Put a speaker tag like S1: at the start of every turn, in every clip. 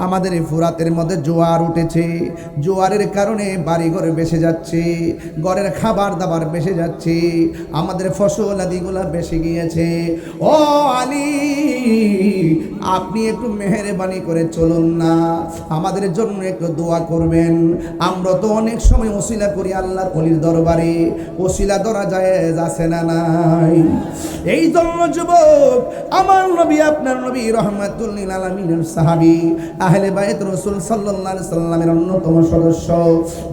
S1: আমাদের এই ফুরাতের মধ্যে জোয়ার উঠেছে, জোয়ারের কারণে বাড়িঘর বেসে যাচ্ছে, ঘরের খাবার দাবার বেসে যাচ্ছে, আমাদের ফসল আদিগুলা বেসে গিয়েছে। ও আলী, আপনি একটু মেহেরবানি করে চলুন না, আমাদের জন্য একটু দোয়া করবেন। আমরা তো অনেক সময় ওসিলা করি আল্লাহর ওলির দরবারে, ওসিলা ধরা যায় আছে না নাই? এই জন্য যুবক, আমার নবী আপনার নবী রহমাতুল লিল আলামিনের সাহাবী, আহলে বাইত রাসূল সাল্লাল্লাহু আলাইহি সাল্লামের অন্যতম সদস্য,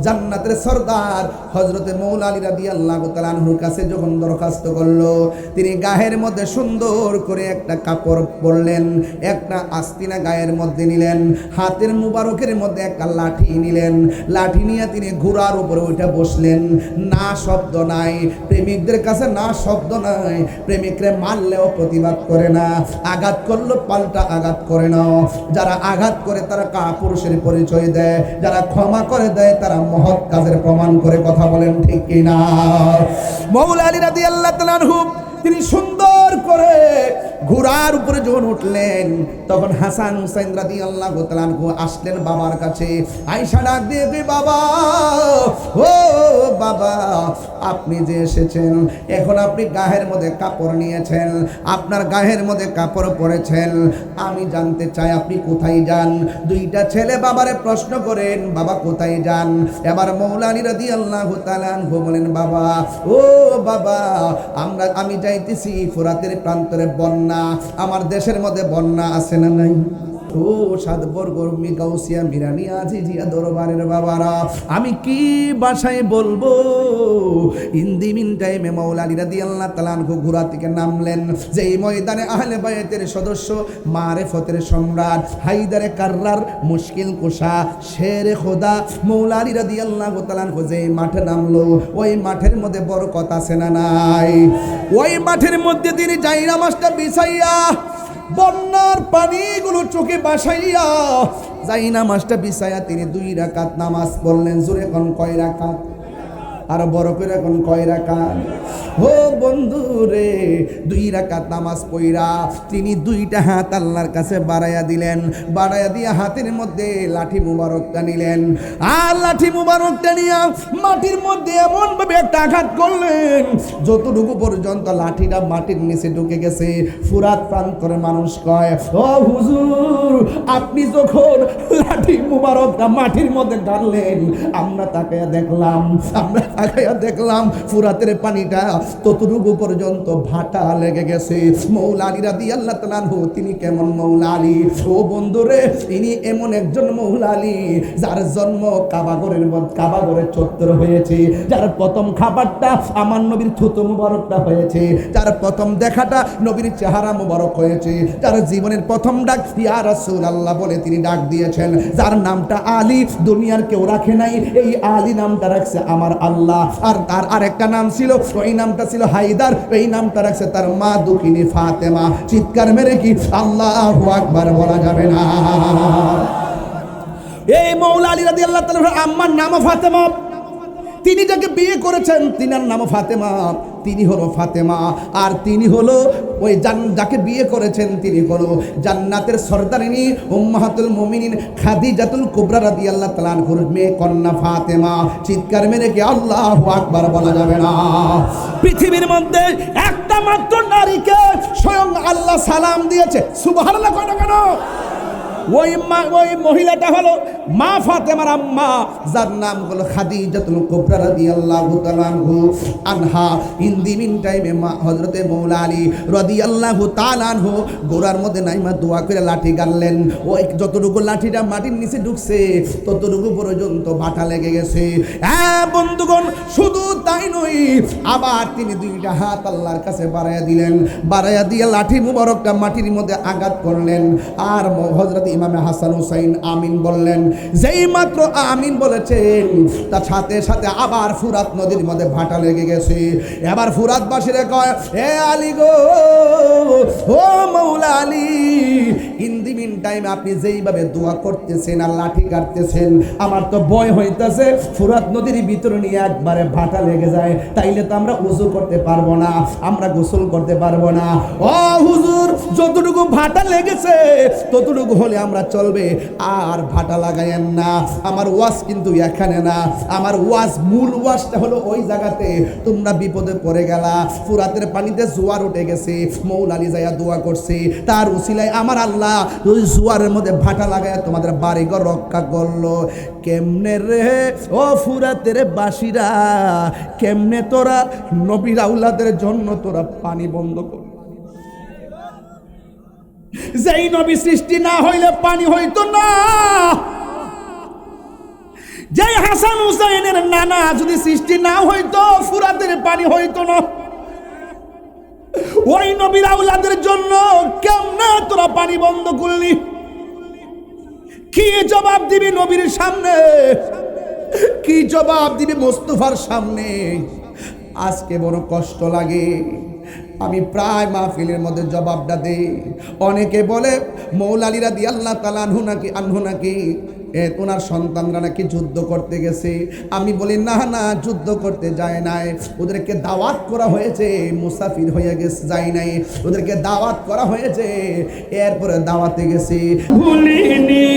S1: জান্নাতের সরদার হযরতে মৌলা আলী রাদিয়াল্লাহু তাআলা আনহুর কাছে যখন দরখাস্ত করলো, তিনি গায়ের মধ্যে সুন্দর করে একটা কাপড় পরলেন, একটা আস্তিনা গায়ের মধ্যে নিলেন, হাতের মুবারকের মধ্যে একটা লাঠি নিলেন, লাঠি নিয়ে তিনি ঘোড়ার উপরে উঠে বসলেন। না শব্দ নাই, প্রেমিকদের কাছে না শব্দ নাই, প্রেমিকরে মারলেও প্রতিবাদ করে না, আঘাত করলো পাল্টা আঘাত করে না। যারা আঘাত করে তারা কাপুরুষের পরিচয় দেয়, যারা ক্ষমা করে দেয় তারা মহৎ কাজের প্রমাণ করে। কথা বলেন ঠিক কিনা? মৌলা আলী রাদিয়াল্লাহু তাআলা আনহু তিনি সুন্দর করে ঘোড়ার উপরে যখন উঠলেন, তখন হাসান হুসাইন রাদিয়াল্লাহু তাআলা আনহু আসলেন বাবার কাছে। আয়েশা ডাক দিয়ে, বাবা, ও বাবা, আপনি যে এসেছেন, এখন আপনি গায়ের মধ্যে কাপড় নিয়েছেন, আপনার গায়ের মধ্যে কাপড় পরেছেন, আমি জানতে চাই আপনি কোথায় যান? দুইটা ছেলে বাবারে প্রশ্ন করেন, বাবা কোথায় যান? এবার মৌলা আলী রাদিয়াল্লাহু তাআলা আনহু বলেন, বাবা, ও বাবা, আমি যাইতেছি ফোরাতের প্রান্তরে বন্যা, আমার দেশের মধ্যে বন্যা আছে না নাই? ও সাতবর গরমি গাউসিয়া মিরানি আজিজিয়া দরবারের বাবারা, আমি কি ভাষায় বলবো? ইন দি মিন টাইমে মৌলা আলী রাদিয়াল্লাহু তাআলা আনহু ঘোড়া থেকে নামলেন। যেই ময়দানে আহলে বায়াতের সদস্য, মারেফতের সম্রাট, হায়দারে কাররার, মুশকিল কুশা, শেরে খোদা মৌলা আলী রাদিয়াল্লাহু তাআলা আনহু যেই মাঠে নামলো, ওই মাঠের মধ্যে বরকত আছে না নাই? ওই মাঠের মধ্যে তিনি জাইনা মাছটা বিছাইয়া, বন্যার পানিগুলো চোখে বাসাইয়া, জাইনা মাছটা বিছাইয়া তিনি 2 রাকাত নামাজ পড়লেন। জোরে কোন কয় রাকাত? আর বড় করে এখন কয় রাকাত? ও বন্ধু রে, 2 রাকাত নামাজ পড়া তিনি 2টা হাত আল্লাহর কাছে বাড়াইয়া দিলেন। বাড়াইয়া দিয়ে হাতের মধ্যে লাঠি মুবারকটা নিলেন, আর লাঠি মুবারকটা নিয়ে মাটির মধ্যে এমন ভাবে একটা আঘাত করলেন, যতটুকু পর্যন্ত লাঠিটা মাটির নিচে ঢুকে গেছে। ফুরাত প্রান্তরে মানুষ কয়, ও হুজুর, আপনি যখন লাঠি মুবারকটা মাটির মধ্যে গাড়লেন, আমরা তাকাইয়া দেখলাম ফুরাতের পানিটা ততটুকু পর্যন্ত ভাটা লেগে গেছে। মৌলা আলী রাদিয়াল্লাহু তাআলা আনহু তিনি কেমন মৌলা আলী? ও বন্ধুরে, তিনি এমন একজন মৌলা আলী যার জন্ম কাবাগরের চত্বর হয়েছে, যার প্রথম খাবারটা আমার নবীর থুতু মুবারকটা হয়েছে, যার প্রথম দেখাটা নবীর চেহারা মুবারক হয়েছে, যার জীবনের প্রথম ডাক ইয়া রাসূলুল্লাহ বলে তিনি ডাক দিয়েছেন, যার নামটা আলী দুনিয়ার কেউ রাখে নাই, এই আলী নামটা রাখছে আমার আল্লাহ। আর তার আরেকটা নাম ছিল, ওই নামটা ছিল হায়দার, এই নামটা রাখছে তার মা দুঃখিনী ফাতেমা। চিৎকার মেরে কি আল্লাহু আকবার বলা যাবে না? এই মৌলা আলী রাদিয়াল্লাহু তাআলা আম্মার নাম ফাতেমা, তিনি যাকে বিয়ে করেছেন তিনার নাম ফাতেমা, তিনি হলো ফাতেমা। আর তিনি হলো ওই যাকে বিয়ে করেছেন তিনি হলো জান্নাতের সরদারিনী উম্মাহাতুল মুমিনিন খাদিজাতুল কুবরা রাদিয়াল্লাহু তাআলা আনহার মেয়ে কন্যা ফাতেমা। চিৎকার মেরে কি আল্লাহু আকবার বলা যাবে না? পৃথিবীর মধ্যে একটা মাত্র নারীকে স্বয়ং আল্লাহ সালাম দিয়েছে, সুবহানাল্লাহ কয় না কেন? ওই মহিলাটা হলো মা ফাতেমার আম্মা, যার নাম হলো খাদিজাতুল কুবরা রাদিয়াল্লাহু তাআলা আনহা। ইন দি মিন টাইমে হযরতে মৌলা আলী রাদিয়াল্লাহু তাআলা আনহু গোড়ার মধ্যে নাইমা দোয়া করে লাঠি গাড়লেন। ওই যতটুকু লাঠিটা মাটির নিচে ঢুকছে ততটুকু পর্যন্ত ভাটা লেগে গেছে। হ্যাঁ বন্ধুগণ, শুধু তাই নয়, আবার তিনি 2টা হাত আল্লাহর কাছে বাড়াইয়া দিলেন, বাড়াইয়া দিয়ে লাঠি মুবারকটা মাটির মধ্যে আঘাত করলেন। আর হযরত ইমামে হাসান হুসাইন আমিন বললেন। যেই মাত্র আমিন বলেছেন, তার সাথে সাথে আবার ফুরাত নদীর মধ্যে ভাটা লেগে গেছে। এবার ফুরাতবাসীরা কয়, হে আলী গো, ও মৌলা Ali, in the meantime আপনি যেইভাবে দোয়া করতেছেন আর লাঠি কাটতেছেন, আমার তো ভয় হইতেছে ফুরাত নদীর ভিতরে নিয়ে একবারে ভাটা লেগে যায়, তাইলে তো আমরা ওযু করতে পারবো না, আমরা গোসল করতে পারবো না। ও হুজুর, যতটুকু ভাটা লেগেছে ততটুকু হলে আমরা চলবে, আর ভাটা লাগায়েন না। আমার ওয়াজ কিন্তু এখানে না, আমার ওয়াজ মূল ওয়াজটা হলো ওই জায়গাতে তোমরা বিপদে পড়ে গেলা, ফুরাতের পানিতে জোয়ার উঠে গেছে, মৌলা আলী যাইয়া দোয়া করছে, তার উসিলায় আমার আল্লাহ ওই জোয়ারের মধ্যে ভাটা লাগায় তোমাদের বাড়িঘর রক্ষা করলো। কেমনে রে ও ফুরাতের বাসীরা, কেমনে তোরা নবীর আউলাদের জন্য তোরা পানি বন্ধ কর? যেই নবী সৃষ্টি না হইলে পানি হইতো না, যেই হাসান হুসাইনের নানা যদি সৃষ্টি না হইতো ফুরাতের পানি হইতো না। ওই নবীর আউলাদের জন্য কেমনে তোরা পানি বন্ধ করলি? কি জবাব দিবি নবীর সামনে? কি জবাব দিবি মুস্তাফার সামনে? আজকে বড় কষ্ট লাগে। আমি প্রায় মাহফিলের মধ্যে জবাবটা দেই। অনেকে বলে মৌলা আলী রাদিয়াল্লাহু তাআলা আনহু নাকি ওনার সন্তানরা নাকি যুদ্ধ করতে গেছে। আমি বলি না না, যুদ্ধ করতে যায় নাই, ওদেরকে দাওয়াত করা হয়েছে, মুসাফির হয়ে গেছে, যায় নাই, ওদেরকে দাওয়াত করা হয়েছে, এরপরে দাওয়াতে গেছে। ভুলিনি,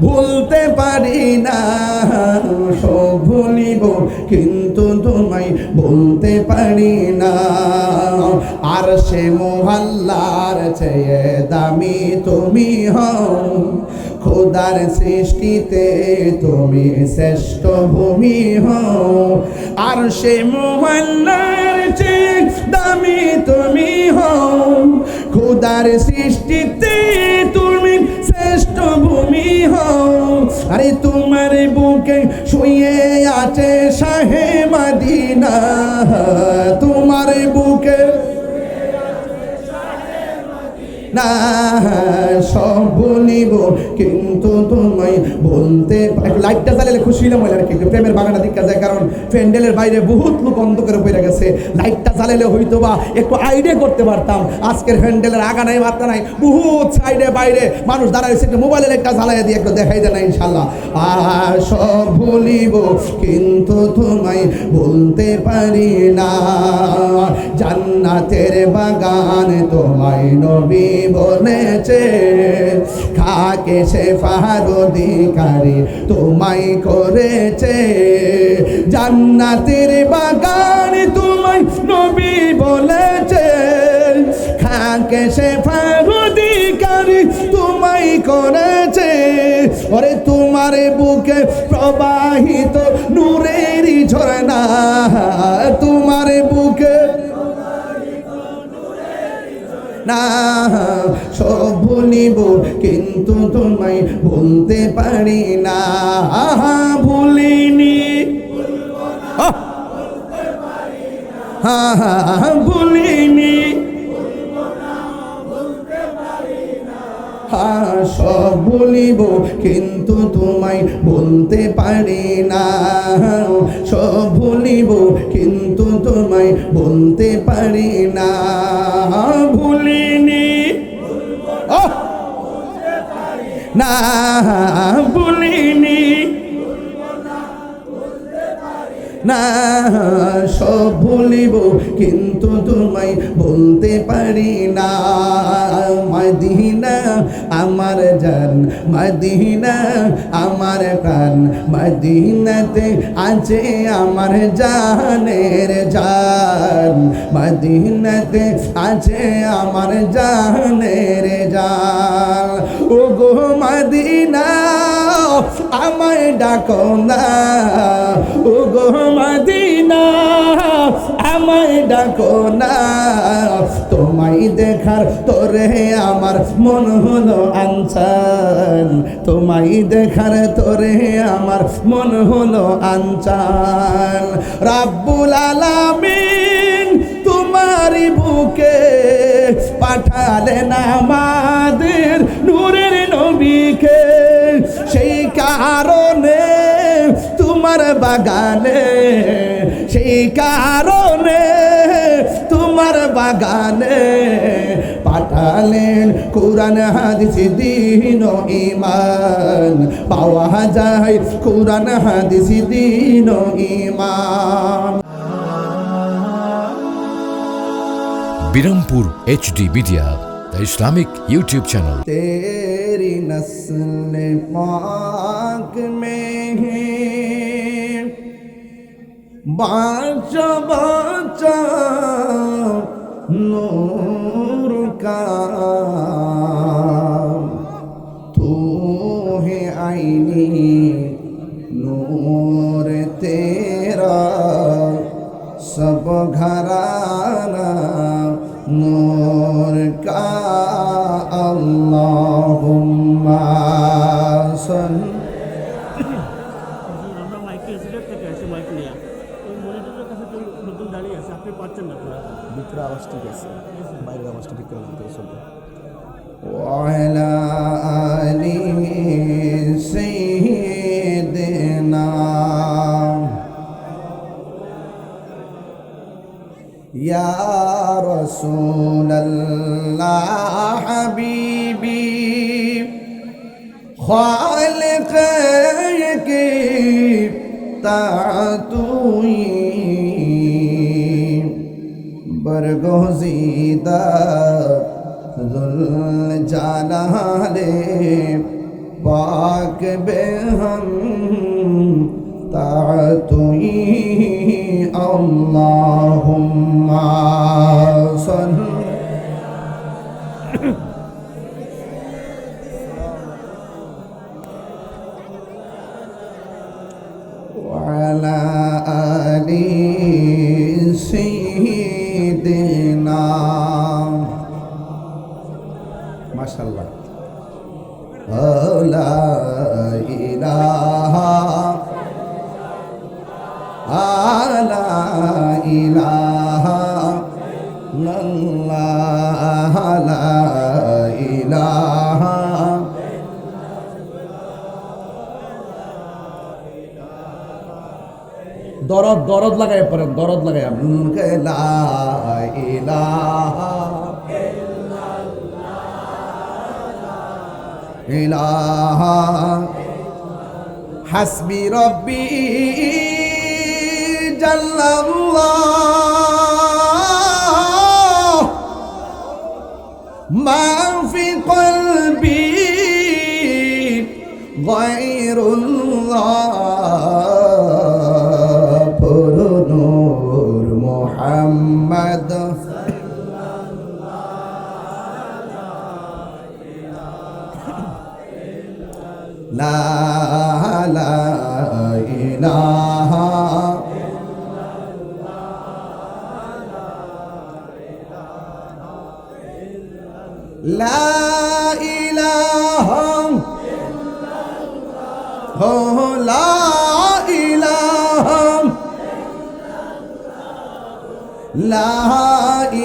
S1: ভুলতে পারি না, সব ভুলিব কিন্তু তোমায় বলতে পারি না। আর সে মোহাল্লার চেয়ে দামি তুমি হও, খোদার সৃষ্টিতে তুমি শ্রেষ্ঠ ভূমি হও। আর সে মোহাল্লার চেয়ে দামি তুমি হও, খোদার সৃষ্টিতে তুমি শ্রেষ্ঠ ভূমি হও। আরে তোমার বুকে শুয়ে আছে শাহে মদিনা, তোমার বুকে না সব বলিব কিন্তু তোমায় বলতে। লাইটটা জ্বালালে খুশি হলাম আর কি, প্রেমের বাগানে দেখা যায়, কারণ প্যান্ডেলের বাইরে বহুত লোক অন্ধকারে পড়ে গেছে। লাইটটা জ্বালালে হয়তো বা একটু আইডিয়া করতে পারতাম। আজকের প্যান্ডেলের আগা নাই মাথা নাই, বহুত সাইডে বাইরে মানুষ দাঁড়াইছে, একটু মোবাইলের একটা জ্বালাই দিয়ে একটু দেখাই দেয় না ইনশাল্লাহ। আর সব বলিব কিন্তু তোমায় বলতে পারি না, জান্নাতের বাগান তোমায় নবী বলেছে, খাকে সে ফাহার অধিকারী তোমায় করেছে। জান্নাতের বাগান তোমায় নবী বলেছে, খাকে সে ফাহার অধিকারী তোমায় করেছে। ওরে তোমার বুকে প্রবাহিত নূরের ঝরনা, তোমার বুকে না সব ভুলিব কিন্তু তোমায় বলতে পারি না। ভুলিনি, ভুলিনি, সব বলিব কিন্তু তোমায় বলতে পারি না, সব ভুলিব কিন্তু তোমায় বলতে পারি না। ভুলিনি না, ভুলিনি না, সব ভুলিব কিন্তু তোমায় বলতে পারি না। মদিনা আমার জান, মদিনা আমার প্রাণ, মদিনাতে আছে আমার জানের জান, মদিনাতে আছে আমার জানের জান। ও গো মদিনা আমায় ডাকো না, ও গো মদিনা আমায় ডাকো না, তোমায় দেখার তোরে আমার মন হলো আনচান, তোমায় দেখার তোরে আমার মন হলো আনচান। রাব্বুল আলামিন তোমার বুকে পাঠালেন আমাদের নূরের নবীকে, সেই কারণে তোমার বাগানে, সেই কারণে তোমার বাগানে পাঠালেন কোরআন হাদিস দিন ও ঈমান পাওয়া যায় কোরআন হাদিস দিন ও ঈমান।
S2: Birampur HD media, the Islamic YouTube channel।
S1: तेरी नस्ल पाक में है बाचा बाचा नूर का तू है आईनी नूर तेरा सब घराना नूर का अल्लाहुम्मा सल्ली।
S3: আমরা মাইকেল সিলেট থেকে আসি মাইক নিয়ে এই মনিটরের কাছে তো নতুন দাঁড়িয়ে আছে, আপনি পাচ্ছেন না পুরো
S4: ভিতরে আওয়াজ ঠিক আছে, বাইরের আওয়াজটা ঠিক করে দিতে চলবে।
S1: وعلى آل سيدنا يا رسول الله حبيبي خالق की तातुई बरगोज़ीदा ज़ुल जालाले पाक बेहम तातुई अल्लाहुम्मा सल्ली। وعلى آل سيدنا ما شاء الله لا إله لا إله إلا الله لا إله দরদ দরদ লাগায় পরে দরদ লাগায় লা ইলাহা ইলাহা হাসবি রব্বি জাল্লাল্লাহ মা ফি কলবি গায়রুল্লাহ নূর মুহাম্মদ লা লা ইলাহা লা ইলাহা হো লা ইলাহা লা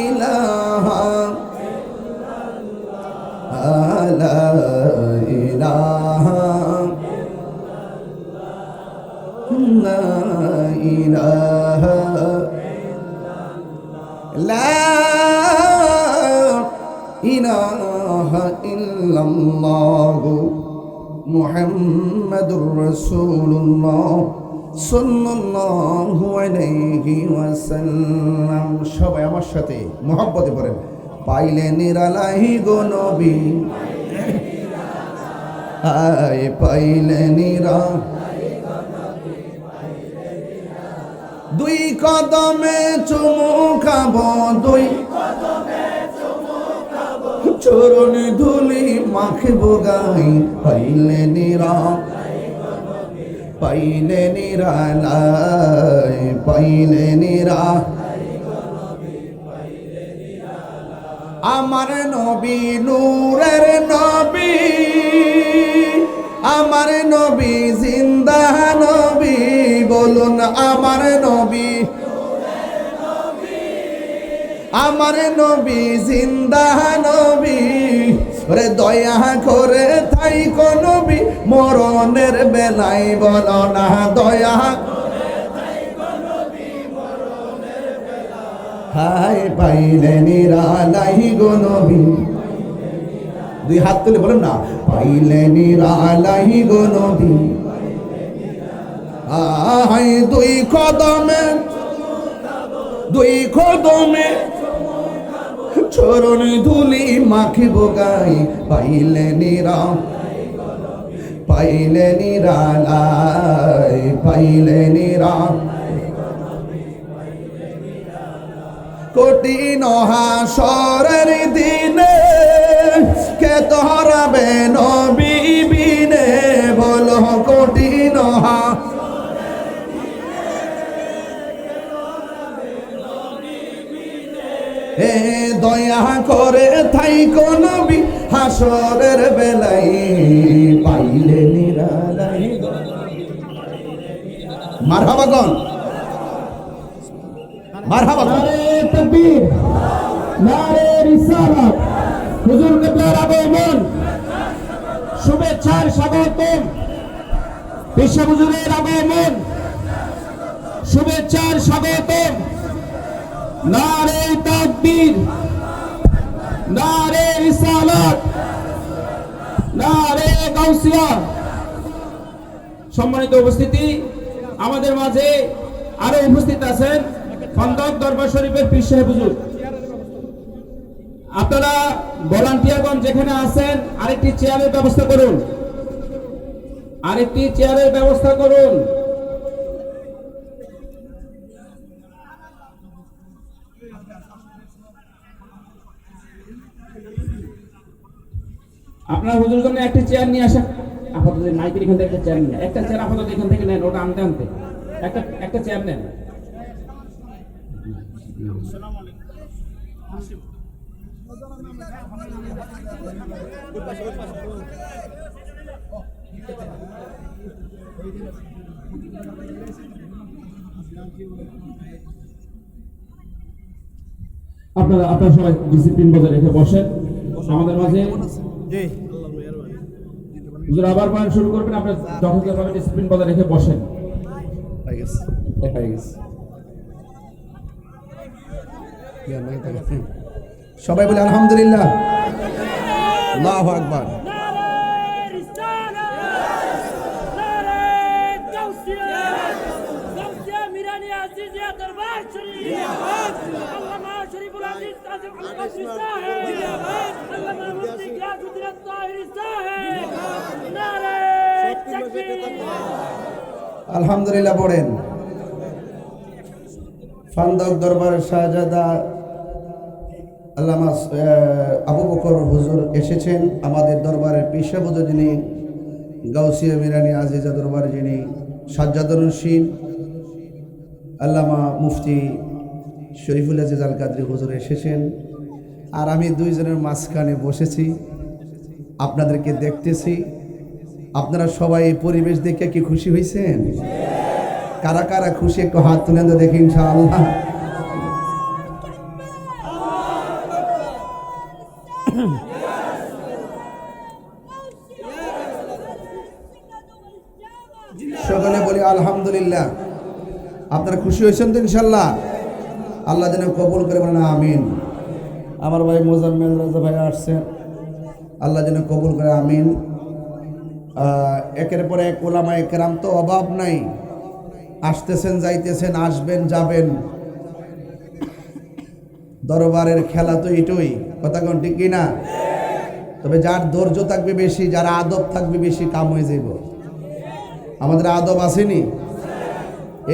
S1: ইলাহা লা ইলাহা লা ইলাহা লা ইলাহা ইল্লাল্লাহ মুহাম্মাদুর রাসূলুল্লাহ সাল্লাল্লাহু আলাইহি ওয়াসাল্লাম। সবাই আমার সাথে মহব্বতে পড়েন। পাইলে নিরালাই গো নবী আয় পাইলে নিরা দুই কদমে চুমু খাবো দুই চরণ ধুলি মাখবো গাই পাইলে নিরা পাইলে নিরালায় পাইলে নিরা আমার নবী নূরের নবী আমার নবী জিন্দা নবী বলুন আমার নবী আমার নবী জিন্দা নবী রে দয়া করে তাই কোন নবী মরণের বেলায় বলো না দয়া হায় পাইলে নিরালাই গো নবী, দুই হাত তুলে বলেন না, পাইলে নিরালাই গো নবী, হায় দুই কদমে চরণ ধুলি মাখিব গাই, পাইলে নিরালাই, পাইলে কঠিন হাসরের দিনে কে তোরাবে নবী বিনে, বলো কঠিন হে দয়া করে থাইকো নবী হাসরের বেলায়, পাইলে নিরালাই। মারহাবা গন, মারহাবা গন।
S5: নারে তাকবীর, নারে রিসালাত, হুজুর কিবলার আগমন, শুভেচ্ছার স্বাগতম, বিশ্ব হুজুরের আগমন, শুভেচ্ছার স্বাগতম। নারে তাকবীর, নারে রিসালাত, নারে গাউসিয়া। সম্মানিত উপস্থিতি, আমাদের মাঝে আরো উপস্থিত আছেন খন্দক দরবার শরীফের পীর সাহেব হুজুর। আপনারা ভলান্টিয়ারগণ যেখানে আছেন আরেকটি চেয়ারের ব্যবস্থা করুন, আরেকটি চেয়ারের ব্যবস্থা করুন। আপনার হুজুর জন্য একটি চেয়ার নিয়ে আসেন। আপাতত মাইকের এখান থেকে একটা চেয়ার নিন, একটা চেয়ার আপাতত এখান থেকে নেন, ওটা আনতে আনতে একটা চেয়ার নেন। আপনারা সবাই ডিসিপ্লিন বজায় রেখে বসেন। আমাদের মাঝে হুজুর আবার বয়ান শুরু করবেন, আপনারা যথাযথভাবে ডিসিপ্লিন বজায় রেখে বসেন।
S1: সবাই বলে আলহামদুলিল্লাহ, আল্লাহু আকবার। আলহামদুলিল্লাহ পড়েন। ফান্দক দরবারের শাহজাদা আল্লামা আবু বকর হুজুর এসেছেন। আমাদের দরবারের পেশা হুজুর যিনি গাউসিয়া মিরানি আজিজা দরবার যিনি সাজ্জাদুর রশিদ আল্লামা মুফতি শরীফুল আজিজ আল কাদরি হুজুর এসেছেন। আর আমি দুইজনের মাঝখানে বসেছি, আপনাদেরকে দেখতেছি। আপনারা সবাই এই পরিবেশ দেখে কি খুশি হয়েছেন? কারা কারা খুশি একটু হাত তুলেন তো দেখি ইনশাআল্লাহ। সকলে বলি আলহামদুলিল্লাহ। আপনারা খুশি হয়েছেন তো ইনশাআল্লাহ? আল্লাহ যেন কবুল করে, বলেন আমিন। আমার ভাই মোজাম্মেল রাজা ভাই আসছেন, আল্লাহ যেন কবুল করে, আমিন। একের পর এক ওলামা একরাম তো অভাব নাই, আসতেছেন যাইতেছেন, আসবেন যাবেন। দরবারের খেলা তো এটাই, কথা কোন ঠিক কিনা? তবে যার ধৈর্য থাকবে বেশি, যার আদব থাকবে বেশি, কাম হয়ে যাব। আমাদের আদব আসেনি।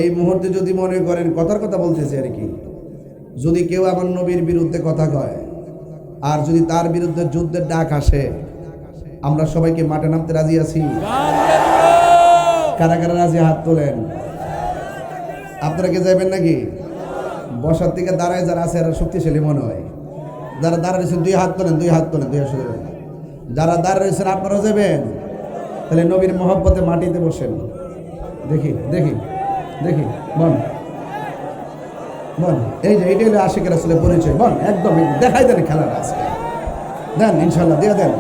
S1: এই মুহূর্তে যদি মনে করেন কথার কথা বলতেছে আর কি, যদি কেউ আমার নবীর বিরুদ্ধে কথা কয় আর যদি তার বিরুদ্ধে যুদ্ধের ডাক আসে, আমরা সবাইকে মাঠে নামতে রাজি আছি? কারা কারা রাজি হাত তোলেন। আপনারা কি যাবেন নাকি? বসার থেকে দাঁড়ায় যারা আছে এরা শক্তিশালী মনে হয়। যারা দাঁড়া রয়েছেন দুই হাত তোলেন, দুই হাত তোলেন, দুই হাত তোলেন। যারা দাঁড়া রয়েছেন আপনারাও যাবেন? তাহলে নবীর মহব্বতে মাটিতে বসেন। দেখি দেখি দেখি বল বল, এই যে এইটা হলো আশিক রাসূলের পরিচয়। বল একদম দেখাই দেন খেলাটা আজকে, দেন ইনশাল্লাহ দিয়ে দেন।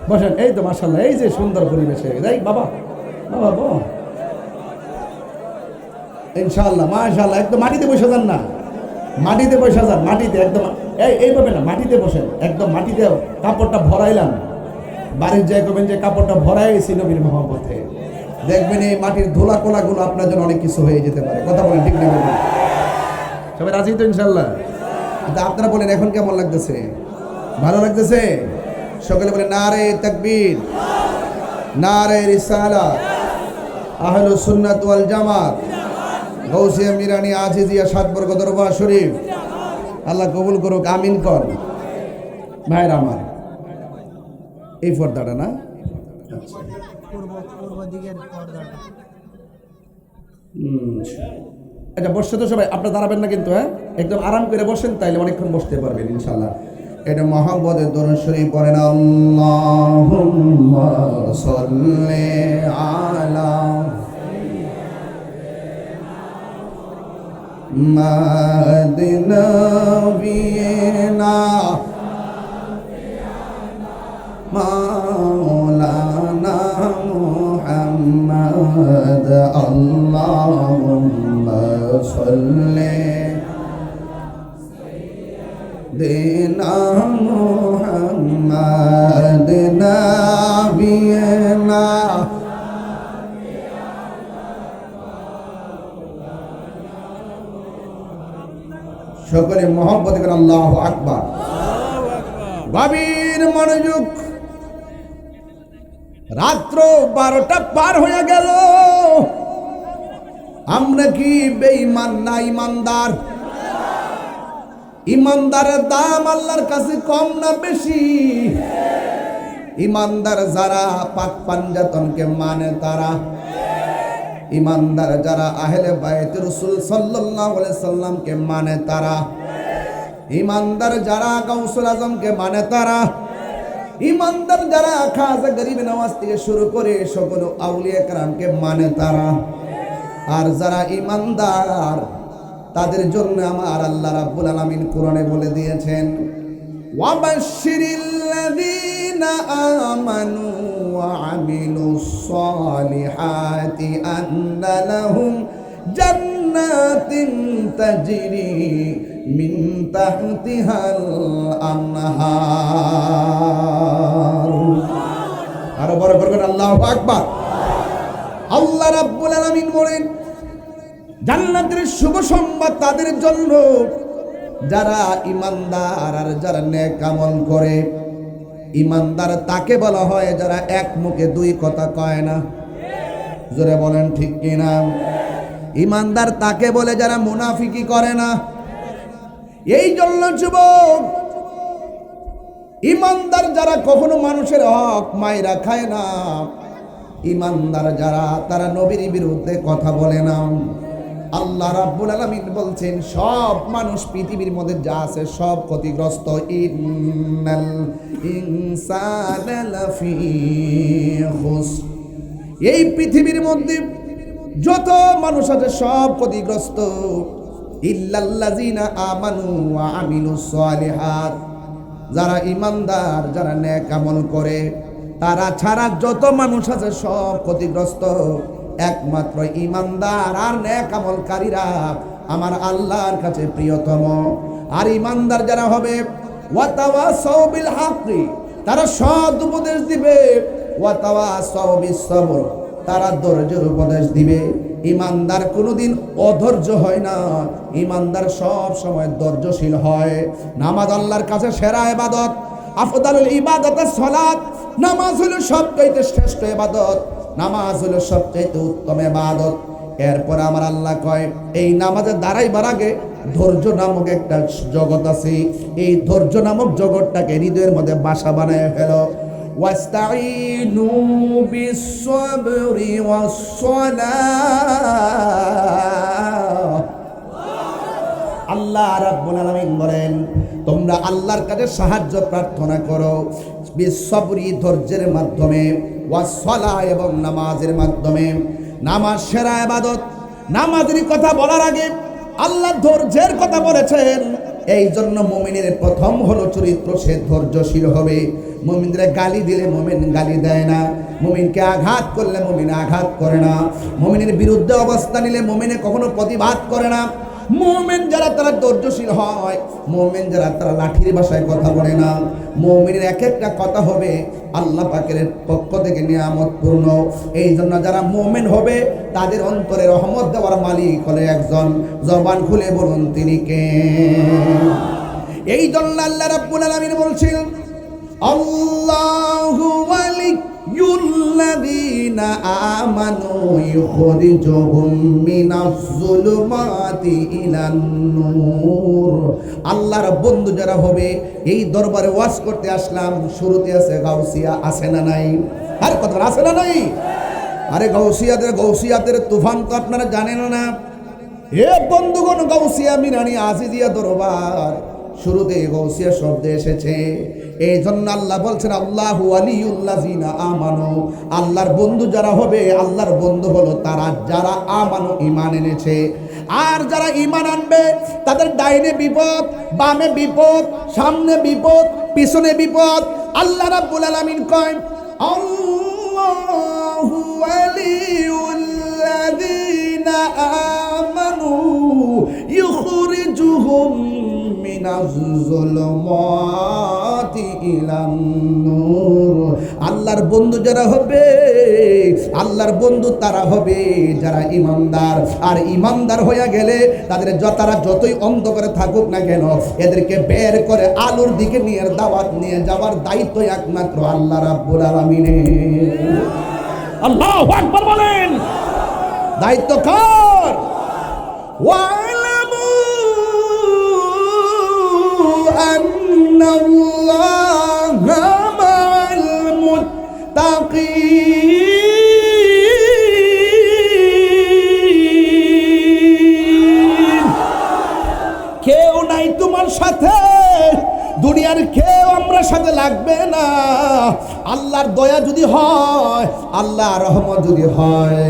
S1: বসেন, এই তো মাশাআল্লাহ, এই যে সুন্দর পরিবেশে। যাই বাবা বাবা বাবা, ইনশাআল্লাহ মাশাআল্লাহ। একদম মাটিতে বসে যান না, মাটিতে বসে যান, মাটিতে একদম এইভাবে না, মাটিতে বসেন, একদম মাটিতে কাপড়টা ভরাইলাম। বাড়ির যাই করবেন যে কাপড়টা ভরাই গেছি নবীর মহব্বতে, দেখবেন এই মাটির ধুলা কোলাগুলো আপনার জন্য অনেক কিছু হয়ে যেতে পারে। কথা বলেন ঠিক না বলেন? সবাই রাজি তো ইনশাআল্লাহ? কিন্তু আপনারা বলেন এখন কেমন লাগতেছে? ভালো লাগতেছে? সকলে বলেন নারে তাকবীর, নারে রিসালাত, আহলুস সুন্নাত ওয়াল জামাত, গৌসিয়া মিরানি আজিজিয়া সাতবর্গ দরবার শরীফ। আল্লাহ কবুল করুক, আমিন কর। ভাইরা আমার, এই পর্দাটা না, এটা বসছে তো সবাই, আপনারা দাঁড়াবেন না কিন্তু, হ্যাঁ একদম আরাম করে বসেন, তাইলে অনেকক্ষণ বসতে পারবেন ইনশাআল্লাহ। এটা মহব্বতের দরুদ শরীফ পড়েন, আল্লাহুম্মা সাল্লি আলা মাদিনা বিনা মাওলানা মুহাম্মদ, আল্লাহুম্মা সাল্লি দিনা মুহাম্মদ নাবিয়না। সকলে মহব্বত করে আল্লাহু আকবার। গভীর মনোযোগ। রাত্র 12টা পার হয়ে গেল, আমরা কি বেঈমান না ইমানদার? ইমানদারের দাম আল্লাহর কাছে কম না বেশি? ইমানদার যারা পাক পাঞ্জাতনকে মানে তারা, ইমানদার যারা আহলে বাইত রাসূল সাল্লাল্লাহু আলাইহি সাল্লামকে মানে তারা, ইমানদার যারা গাউসুল আজমকে মানে তারা, ইমানদার যারা খাজা গরিব নওয়াজ থেকে শুরু করে সকল আউলিয়া কেরামকে মানে তারা। আর যারা ইমানদার তাদের জন্য আমার আল্লাহ রাব্বুল আলামিন কোরআনে বলে দিয়েছেন, ওয়াবাশশিরিল্লাযীনা আমানু ওয়া আমিলুস সালিহাতি আন্না লাহুম জান্নাতিন তাজরি মিন তাহতিহাল আনহার। আরো বড় করবেন আল্লাহু আকবার। আল্লাহ রাব্বুল আলামিন বলেন, জান্নাতের শুভ সংবাদ তাদের জন্য যারা ইমানদার আর যারা নেক আমল করে। ইমানদার তাকে বলা হয় যারা এক মুখে দুই কথা কয় না। জোরে বলেন ঠিক কিনা? ইমানদার তাকে বলে যারা মুনাফিকি করে না। এই জন্য যুবক, ইমানদার যারা কখনো মানুষের হক মাইরা খায় না, ইমানদার যারা তারা নবীর বিরুদ্ধে কথা বলে না। আল্লাহ রাব্বুল আলামিন বলছেন সব মানুষ পৃথিবীর মধ্যে যা আছে সব ক্ষতিগ্রস্ত। ইন্নাল ইনসানা লাফি খুসর। এই পৃথিবীর মধ্যে যত মানুষ আছে সব ক্ষতিগ্রস্ত। ইল্লাল্লাযিনা আমানু ওয়া আমিলুস সালিহাত। যারা ইমানদার, যারা নেক আমল করে, তারা ছাড়া যত মানুষ আছে সব ক্ষতিগ্রস্ত। একমাত্র ইমানদার আর নেক আমলকারীরা আমার আল্লাহর কাছে প্রিয়তম। আর ইমানদার যারা হবে, ওয়াতাওয়াসাউ বিল হাক্কি, তারা সৎ উপদেশ দিবে। ওয়াতাওয়াসাউ বিস সবর, তারা ধৈর্যের উপদেশ দিবে। ইমানদার কোনোদিন অধৈর্য হয় না, ইমানদার সব সময় ধৈর্যশীল হয়। নামাজ আল্লাহর কাছে সেরা ইবাদত। আফদালুল ইবাদাতাস সালাত। নামাজ হলো সবচাইতে শ্রেষ্ঠ ইবাদত, নামাজ হলো সবচাইতে উত্তম ইবাদত। এরপর আমার আল্লাহ কয়, এই নামাজে দাঁড়াইবার আগে ধৈর্য নামক একটা জগৎ আছে। এই ধৈর্য নামক জগৎটাকে হৃদয়ের মধ্যে বাসা বানায় ফেলো। ওয়াস্তাইনু বিস-সাবরি ওয়াস-সালাহ। আল্লাহ রাব্বুল আলামিন বলেন, তোমরা আল্লাহর কাছে সাহায্য প্রার্থনা করো বিস-সাবরি, ধৈর্যের মাধ্যমে, ওয়াস-সালাহ, এবং নামাজের মাধ্যমে। নামাজ সেরা ইবাদত। নামাজের কথা বলার আগে আল্লাহ ধৈর্যের কথা বলেছেন। এই জন্য মুমিনের প্রথম হলো চরিত্র, সে ধৈর্যশীল হবে। মুমিনদের গালি দিলে মুমিন গালি দেয় না, মুমিনকে আঘাত করলে মুমিন আঘাত করে না, মুমিনের বিরুদ্ধে অবস্থা নিলে মুমিনে কখনো প্রতিবাদ করে না। মুমিন যারা তারা ধৈর্যশীল হয়, মুমিন যারা তারা লাঠির ভাষায় কথা বলে না। মুমিনের এক একটা কথা হবে আল্লাহ পাকের পক্ষ থেকে নিয়ামতপূর্ণ। এই জন্য যারা মুমিন হবে তাদের অন্তরে রহমত দেওয়ার মালিক হলে একজন। জবান খুলে বলুন তিনি কে? এই জন্য আল্লাহ রাব্বুল আলামিন বলছেন, আল্লাহু ওয়ালিয়ুল্লাযীনা আমানু ইউখরিজুহুম মিনাজ যুলুমাতি ইলান নূর। আল্লাহর বন্ধু যারা হবে, এই দরবারে ওয়াজ করতে আসলাম, শুরুতে আছে গাউসিয়া, আছে না নাই? আর কথা আছে না নাই? আরে গৌসিয়াতের তুফান তো আপনারা জানেন না। হে বন্ধুগণ, গাউসিয়া মিরানি আজিজিয়া দরবার, শুরুতে গৌসিয়া শব্দ এসেছে। এই জন্য আল্লাহ বলছেন আল্লাহু ওয়ালিয়ুল্লাযীনা আমানু, আল্লাহর বন্ধু যারা হবে, আল্লাহর বন্ধু হলো তারা যারা আমানু, ঈমান এনেছে। আর যারা ঈমান আনবে তাদের ডাইনে বিপদ, বামে বিপদ, সামনে বিপদ, পিছনে বিপদ। আল্লাহ রাব্বুল আলামিন কয়, আল্লাহু ওয়ালিয়ুল্লাযীনা আমানু ইউখরিজুহুম মিনাজ যুলুমাতি ইলান নূর। আল্লাহর বন্ধু যারা হবে, আল্লাহর বন্ধু তারা হবে যারা ঈমানদার। আর ঈমানদার হয়ে গেলে তারা যতই অন্ধকারে থাকুক না কেন, এদেরকে বের করে আলোর দিকে নিয়ে দাওয়াত নিয়ে যাওয়ার দায়িত্ব একমাত্র আল্লাহ রাব্বুল আলামিনের। আল্লাহু আকবার বলেন। দায়িত্ব কার? ওয়ালামু আন্নাল্লাহা মা'আল মুত্তাকিন। কেউ নাই তোমার সাথে, দুনিয়ার কেউ আমরা সাথে লাগবে না। আল্লাহর দয়া যদি হয়, আল্লাহর রহমত যদি হয়,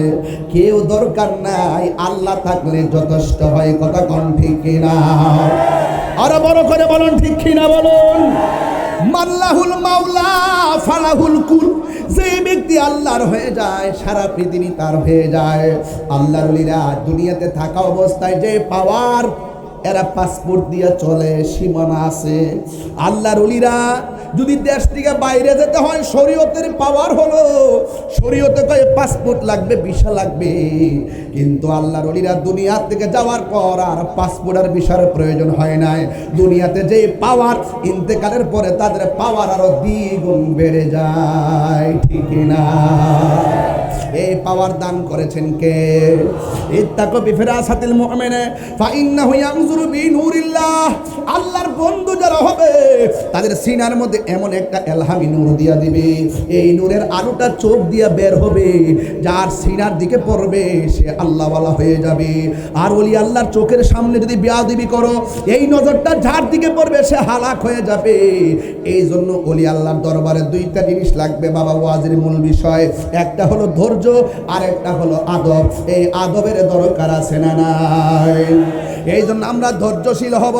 S1: কেউ দরকার নাই, আল্লাহ থাকলে যথেষ্ট হয়। কথা কোন ঠিক কিনা? আরো বড় করে বলুন ঠিক কিনা বলুন। মাল্লাহুল মাওলা ফালাহুল কুল। যে ব্যক্তি আল্লাহর হয়ে যায়, সারা পৃথিবী তার হয়ে যায়। আল্লাহর ওলিরা দুনিয়াতে থাকা অবস্থায় যে পাওয়ার, এরা পাসপোর্ট দিয়ে চলে, সীমানা আছে। আল্লাহর ওলিরা যদি দেশ থেকে বাইরে যেতে হয়, শরীয়তের পাওয়ার হলো, শরীয়তে কয় পাসপোর্ট লাগবে, ভিসা লাগবে। কিন্তু আল্লাহর ওলিরা দুনিয়া থেকে যাওয়ার পর আর পাসপোর্ট আর ভিসার প্রয়োজন হয় নাই। দুনিয়াতে যে পাওয়ার, ইন্তেকালের পরে তাদের পাওয়ার আরো দ্বিগুণ বেড়ে যায়। ঠিক না? এই পাওয়ার দান করেছেন কে? ইত্তাকু বিফিরাসাতিল মুমিন ফাইন্নাহু ইয়ানজুরু বিনূরিল্লাহ। আল্লাহর বন্ধু যারা হবে তাদের সিনার মধ্যে এমন একটা এলহামি নূর দিয়া দিবে, এই নূরের আলোটা চোখ দিয়া বের হবে, যার সিনার দিকে পড়বে সে আল্লাহওয়ালা হয়ে যাবে। আর ওলি আল্লাহর চোখের সামনে যদি বেয়াদবি করো, এই নজরটা যার দিকে পড়বে সে হালাক হয়ে যাবে। এই জন্য ওলি আল্লাহর দরবারে দুইটা জিনিস লাগবে বাবা, ওয়াজের মূল বিষয়। একটা হলো ধৈর্য, আর একটা হলো আদব। এই আদবের দরকার আছে না নাই? এই জন্য আমরা ধৈর্যশীল হব।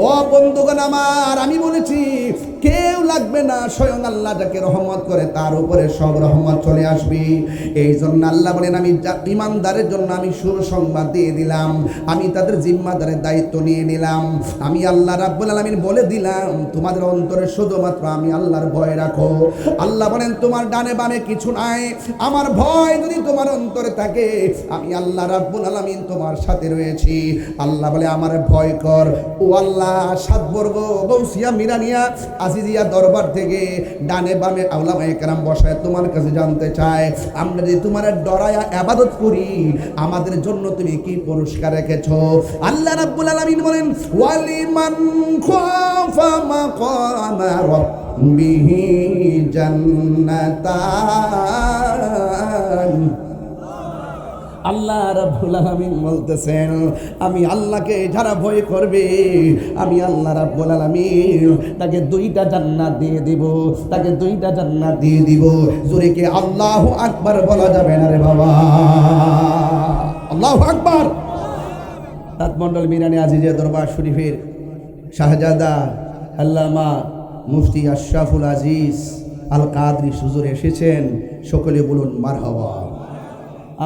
S1: ও বন্ধুগণ আমার, আমি বলেছি কেউ লাগবে না, স্বয়ং আল্লাহ যাকে রহমত করে তার উপরে সব রহমত চলে আসবে। এই জন্য আল্লাহ বলেন, আমি ইমানদারের জন্য আমি সুসংবাদ দিয়ে দিলাম, আমি তাদের জিম্মাদারের দায়িত্ব নিয়ে নিলাম। আমি আল্লাহ রাব্বুল আলামিন বলে দিলাম, তোমাদের অন্তরে শুধুমাত্র আমি আল্লাহর ভয় রাখো। আল্লাহ বলেন, তোমার ডানে বামে কিছু নাই, আমার ভয় যদি তোমার অন্তরে থাকে, আমি আল্লাহ রাব্বুল আলামিন তোমার সাথে রয়েছি। আল্লাহ বলে, আমার ভয় কর। ও আল্লাহ, সাতবর্গ গৌসিয়া মিরানিয়া আজিজিয়া দরবার থেকে ডানে বামে আউলামায়ে কেরাম বসায় তোমার কাছে জানতে চায়, আমরা যদি তোমার ডরায়া ইবাদত করি, আমাদের জন্য তুমি কি পুরস্কার রেখেছো? আল্লাহ রাব্বুল আলামিন বলেন, ওয়ালিমান খাফা মাকামা রাব্বিহি জান্নাতান। আল্লাহ রাব্বুল আলামিন বলতেছেন, আমি আল্লাহকে যারা ভয় করবে, আমি আল্লাহ রাব্বুল আলামিন তাকে দুইটা জান্নাত দিয়ে দিব, তাকে দুইটা জান্নাত দিয়ে দিব। জোরে কি আল্লাহু আকবার বলা যাবে না রে বাবা? আল্লাহু আকবার। রাতমণ্ডল মিরানি আজিজিয়া দরবার শরীফের শাহজাদা আল্লামা মুফতি আশরাফুল আজিজ আল কাদরি হুজুর এসেছেন, সকলে বলুন মারহাবা।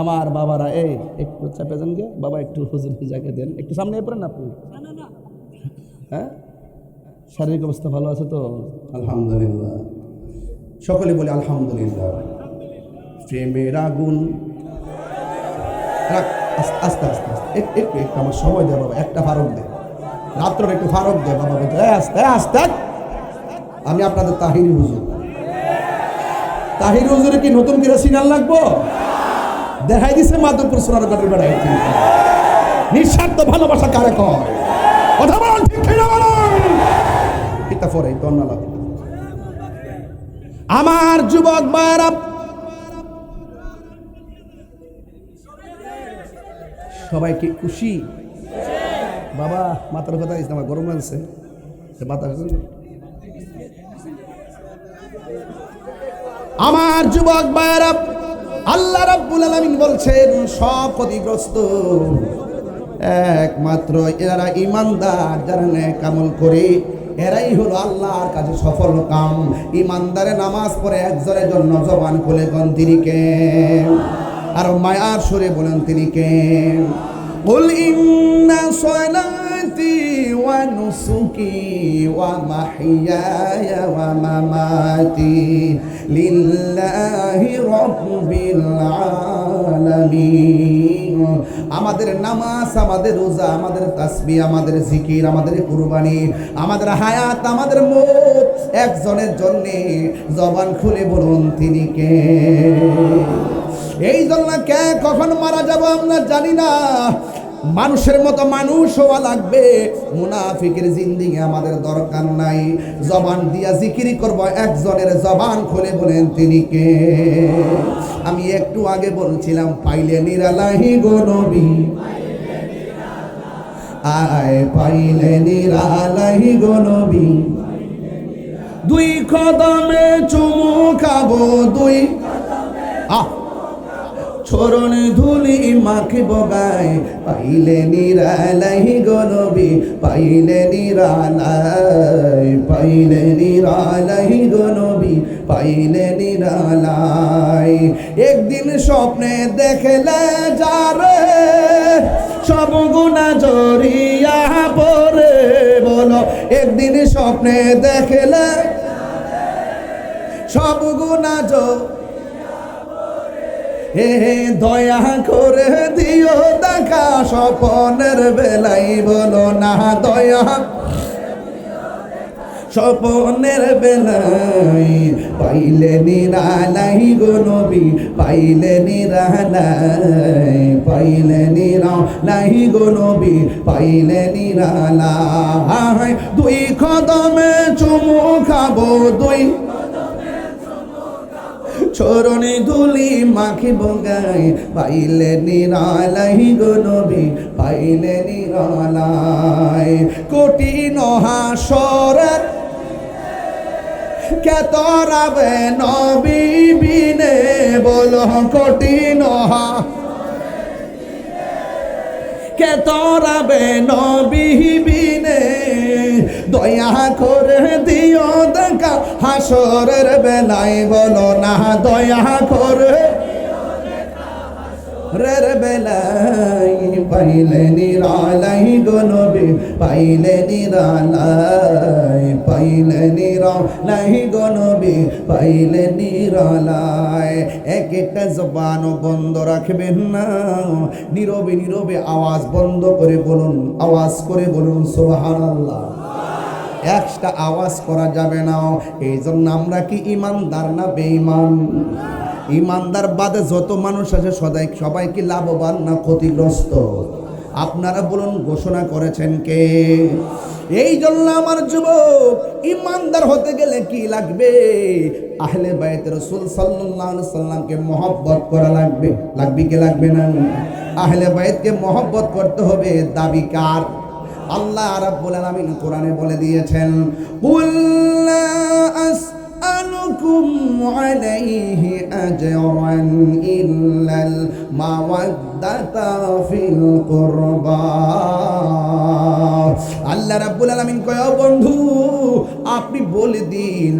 S1: আমার বাবারা এই একটু চাপে যান গে বাবা, একটু হুজুর জায়গা দেন, একটু সামনে পড়েন আপনি। হ্যাঁ, শারীরিক অবস্থা ভালো আছে তো? আলহামদুলিল্লাহ, সকলে বলে আলহামদুলিল্লাহ। প্রেমের আগুন আস্তে আস্তে আস্তে একটু একটু একটু আমার সময় দে বাবা, একটা ফারক দে, রাত্র একটু ফারক দে বাবা, বলতে আস্তে আস্তে। আমি আপনাদের তাহিরি হুজুর, তাহিরি হুজুরে কি নতুন করে সিনাল লাগবো? দেখাই দিছে মাধবপুর সোনারগড়ের বেড়াই। নিঃস্বার্থ ভালোবাসা কারে কয়? কথা বলুন, ঠিক কিনা বলুন? এটা পরে দন্না লাগে। আমার যুবক ভাইরা, সবাই কি খুশি? বাবা মাথার কথা দিস, আমার গরম লাগছে বাতাস। আমার যুবক ভাইরা, আল্লাহ রাব্বুল আলামিন বলছেন সব ক্ষতিগ্রস্ত একমাত্র এরা ঈমানদার, যারা নেক আমল করে এরাই হলো আল্লাহর কাছে সফল কাম। ঈমানদারে নামাজ পড়ে একজনের জন্য জবান খুলে কোন তিনি কে? আর মায়ার সুরে বলেন তিনি কে? কুল ইন্না সলাতি ওয়া নুসুকি ওয়া মাহইয়ায়া ওয়া মামাতি লিল্লাহি রাব্বিল আলামিন। আমাদের নামাজ, আমাদের রোজা, আমাদের তাসবিহ, আমাদের জিকির, আমাদের কুরবানি, আমাদের হায়াত, আমাদের মওত একজনের জন্য। জবান খুলে বলুন তিনি কে? এই জন্য কে কখন মারা যাব আমরা জানি না। মানুষের মতো মানুষ হওয়া লাগবে, মুনাফিকের জিন্দেগি আমাদের দরকার নাই। জবান দিয়া জিকির করব একজনের, জবান খুলে বলেন তিনি কে? আমি একটু আগে বলছিলাম পাইলে নিরালাহি গো নবী, আয় পাইলে নিরালাহি গো নবী। দুই কদমে চুমু খাবো, দুই চরণ ধুলি মাখিব গায়, পাইলে নিরালাই গো নবী, পাইলে নিরালাই, পাইলে নিরালাই গো নবী, পাইলে নিরালাই। একদিন স্বপ্নে দেখলে যারে সব গুনাহ জড়িয়া পড়ে, বলো একদিন স্বপ্নে দেখলে সব গুনাহ হে দয়া করে দিও দেখা স্বপনের বেলাই, বলো না দয়া স্বপনের বেলাই। পাইলে নিরালাই গো নবী, পাইলে নিরালাই, পাইলে নিরালাই গো নবী, পাইলে নিরালাই। দুই কদমে চুমু খাবো, দুই চরণে ধুলি মাখিব গায়, পাইলে নিরালাই গো নবী, পাইলে নিরালাই। কঠিন হাসরের কে তরাবে নবী বিনে, বলো কঠিন কে তরাবে নবী বিনে। দয়া করে দিও দেখা হাসরের বেলায়, বলো না দয়া করে রের বেলাই। পাইলে নিরালাই গো নবী, পাইলে নিরালাই, পাইলে নিরালাই গো নবী, পাইলে নিরালাই। একটা জবান বন্ধ রাখবেন না, নীরবে নীরবে আওয়াজ বন্ধ করে বলুন, আওয়াজ করে বলুন সুবহানাল্লাহ। একটা আওয়াজ করা যাবে না। এই জন্য আমরা কি ইমানদার না বেঈমান? ইমানদার বাদে যত মানুষ আছে সবাই কি লাভবান না ক্ষতিগ্রস্ত? আপনারা বলুন, ঘোষণা করেছেন কে? এই জন্য আমার যুবক, ইমানদার হতে গেলে কি লাগবে? আহলে বাইত রাসূল সাল্লাল্লাহু আলাইহি সাল্লামকে মহব্বত করা লাগবে। লাগবে কি লাগবে না? আহলে বাইতকে মহব্বত করতে হবে। দাবি কার? আল্লাহ রাব্বুল আলামিন কোরআনে বলে দিয়েছেন, কুল লা আসআলুকুম আসআলুকুম আলাইহি আজরান ইল্লাল মাওয়াদ্দাতা ফিল কুরবা। আল্লাহ রাব্বুল আলামিন কয়, ও বন্ধু আপনি বলে দিন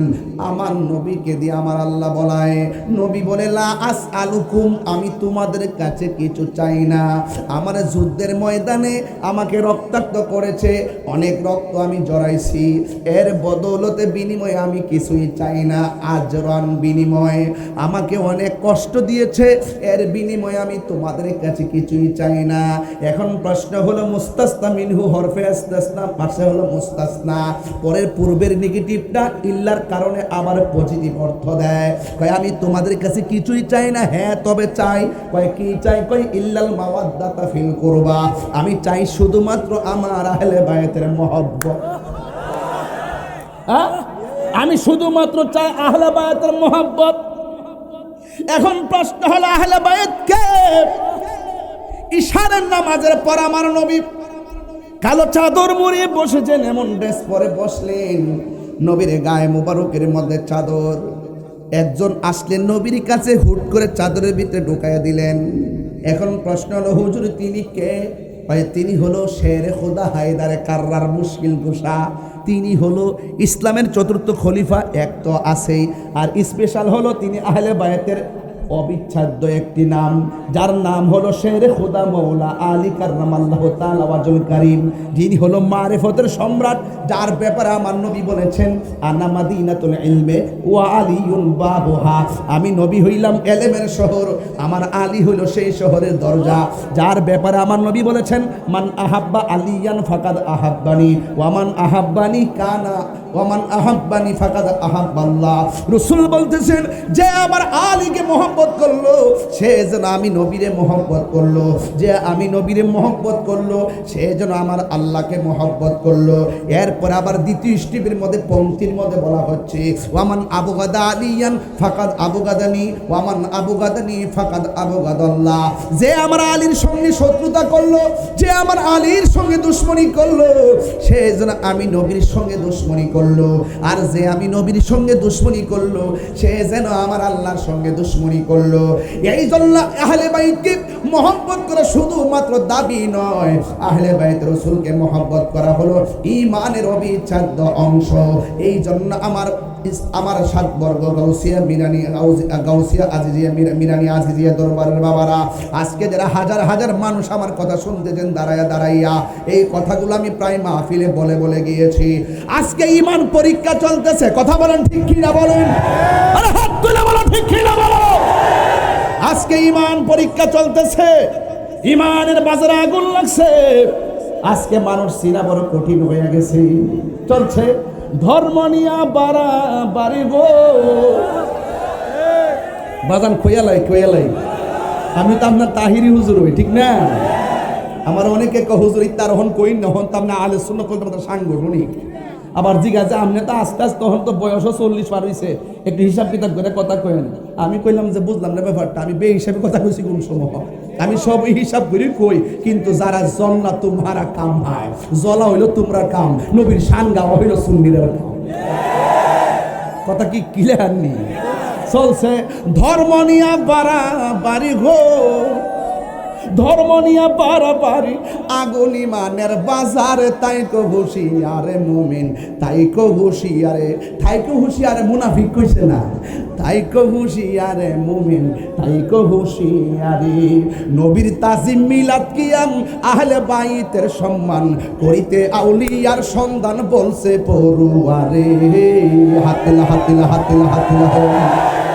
S1: আমার নবীকে দিয়ে আমার আল্লাহ বলায়। নবী বলে, লা আসআলুকুম, আমি তোমাদের কাছে কিছু চাই না। আমার যুদ্ধের ময়দানে আমাকে রক্তাক্ত করেছে, অনেক রক্ত আমি জড়াইছি, এর বদৌলতে বিনিময়ে আমি কিছুই চাই না। আজরান, বিনিময়, আমাকে অনেক কষ্ট দিয়েছে, এর বিনিময়ে আমি তোমাদের কাছে কিছুই চাই না। এখন প্রশ্ন হলো মুস্তাসনা মিনহু হরফে ইস্তিসনা, পাশে হলো মুস্তাসনা, পরের পূর্বের নেগেটিভটা ইল্লার কারণে আবার পজিটিভ অর্থ দেয়। কয় আমি তোমাদের কাছে কিছুই চাই না, হ্যাঁ তবে চাই। কয় কি চাই? কয় ইল্লাল মাওয়াদ্দাতা ফিল কুরবা, আমি চাই শুধুমাত্র আমার আহলে বায়তের মহব্বত। আমি শুধুমাত্র চাই আহলে বায়তের মহব্বত। এখন প্রশ্ন হলো আহলে বায়ত কে? ইশারের নামাজের পর আমার নবী কালো চাদর মুড়িয়ে বসেছেন, এমন ড্রেস পরে বসলেন, নবীর গায়ে মুবারকের মধ্যে চাদর। একজন আসলেন নবীর কাছে, হুট করে চাদরের ভিতরে ঢুকাইয়া দিলেন। এখন প্রশ্ন হলো হুজুর তিনি কে? তিনি হলো শেরে খোদা হায়দারে কাররার মুশকিল কুশা। তিনি হলো ইসলামের চতুর্থ খলিফা, এক তো আছেই, আর স্পেশাল হলো তিনি আহলে বায়তের অবিচ্ছেদ্য একটি নাম, যার নাম হলো শেরে খোদা মৌলা আলী কাররামাল্লাহু তাআলা ওয়াজহুল কারীম, যিনি হলো মারিফতের সম্রাট, যার ব্যাপারে আমার নবী বলেছেন আনা মাদিনাতুল ইলমে ওয়া আলিয়ুন বাবুহা, আমি নবী হইলাম ইলমের শহর, আমার আলী হলো সেই শহরের দরজা। যার ব্যাপারে আমার নবী বলেছেন মান আহাব্বা আলিয়ান ফাকাদ আহাব্বানি ওয়া মান আহাব্বানি কানা ওয়া মান আহাব্বানি ফাকাদ আহাব্বাল্লাহ। রাসূল বলতেছেন যে আমার আলীকে মহব্বত করলো সে যেন আমি নবীরে মহব্বত করলো, যে আমি নবীরে মহব্বত করলো সে যেন আমার আল্লাহকে মহব্বত করলো। এরপর আবার দ্বিতীয় স্টেপের মধ্যে পংক্তির মধ্যে বলা হচ্ছে ওয়ামান আবগাদা আলিয়ান ফাকাদ আবগাদানি ওয়ামান আবগাদানি ফাকাদ আবগাদাল্লাহ, যে আমার আলীর সঙ্গে শত্রুতা করলো, যে আমার আলীর সঙ্গে দুশমনি করলো সে যেন আমি নবীর সঙ্গে দুশমনি করলো, আর যে আমি নবীর সঙ্গে দুশমনি করলো সে যেন আমার আল্লাহর সঙ্গে দুশমনি করলো। এই জন্য আহলে বাইতকে মহব্বত করা শুধুমাত্র দাবি নয়, আহলে বাইত রাসূলকে মহব্বত করা হলো ঈমানের অবিচ্ছেদ্য অংশ। এই জন্য আমার সাতবর্গ গাউসিয়া মিরানি গাউসিয়া আজিজিয়া মিরানি আজিজিয়া দরবারের বাবারা, আজকে যারা হাজার হাজার মানুষ আমার কথা শুনতেছেন দাঁড়াইয়া, এই কথাগুলো আমি প্রায় মাহফিলে বলে বলে গিয়েছি। আজকে ঈমান পরীক্ষা চলতেছে, কথা বলেন ঠিক কি না বলেন? আরে হাত তুলে বলো ঠিক কি না বলো। আজকে ঈমান পরীক্ষা চলতেছে, ঈমানের বাজারে আগুন লাগছে। আজকে মানুষ চিনা বড় কঠিন হয়ে গেছে। চলছে ধর্ম নিয়া বাড়ি গো বাজান খোয়ালাই। আমি তো আপনার তাহিরি হুজুর হই, ঠিক না? আমার অনেকে হুজুর ইত্যার হন কই না হন তো আপনার আলে সুন্নাত ওয়াল জামাতের সাংগঠনিক। আবার জিজ্ঞাসা আপনি তো আস্তে আস্তে তখন তো বয়সও 40 পার হয়েছে, একটু হিসাব কিতাব করে কথা কয়েন। আমি কইলাম যে বুঝলাম না ব্যাপারটা, আমি বে হিসাবে কথা কইছি কোন সময়? আমি সব হিসাব করি কই, কিন্তু যারা জল্লা তোমারা কাম হয়, জলা হইলো তোমরা কাম, নবীর শান গাওয়া হইলো সুন্নিদের কাম। কথা কি ক্লিয়ার নি? চলছে ধর্ম নিয়া বাড়ি গো, ধর্ম নিয়া বাড়ি আগুন ইমানের বাজারে, তাই কো হুশিয়ারে মুমিন, তাই কো হুশিয়ারে মুনাফিক কইছে না, তাই কো হুশিয়ারে মুমিন, তাই কো হুশিয়ারি। নবীর তাজিম মিলাদ কিয়াম আহলে বাইতের সম্মান করিতে আউলিয়ার সন্ধান বলছে পড়ুয়ারে। হাতিলা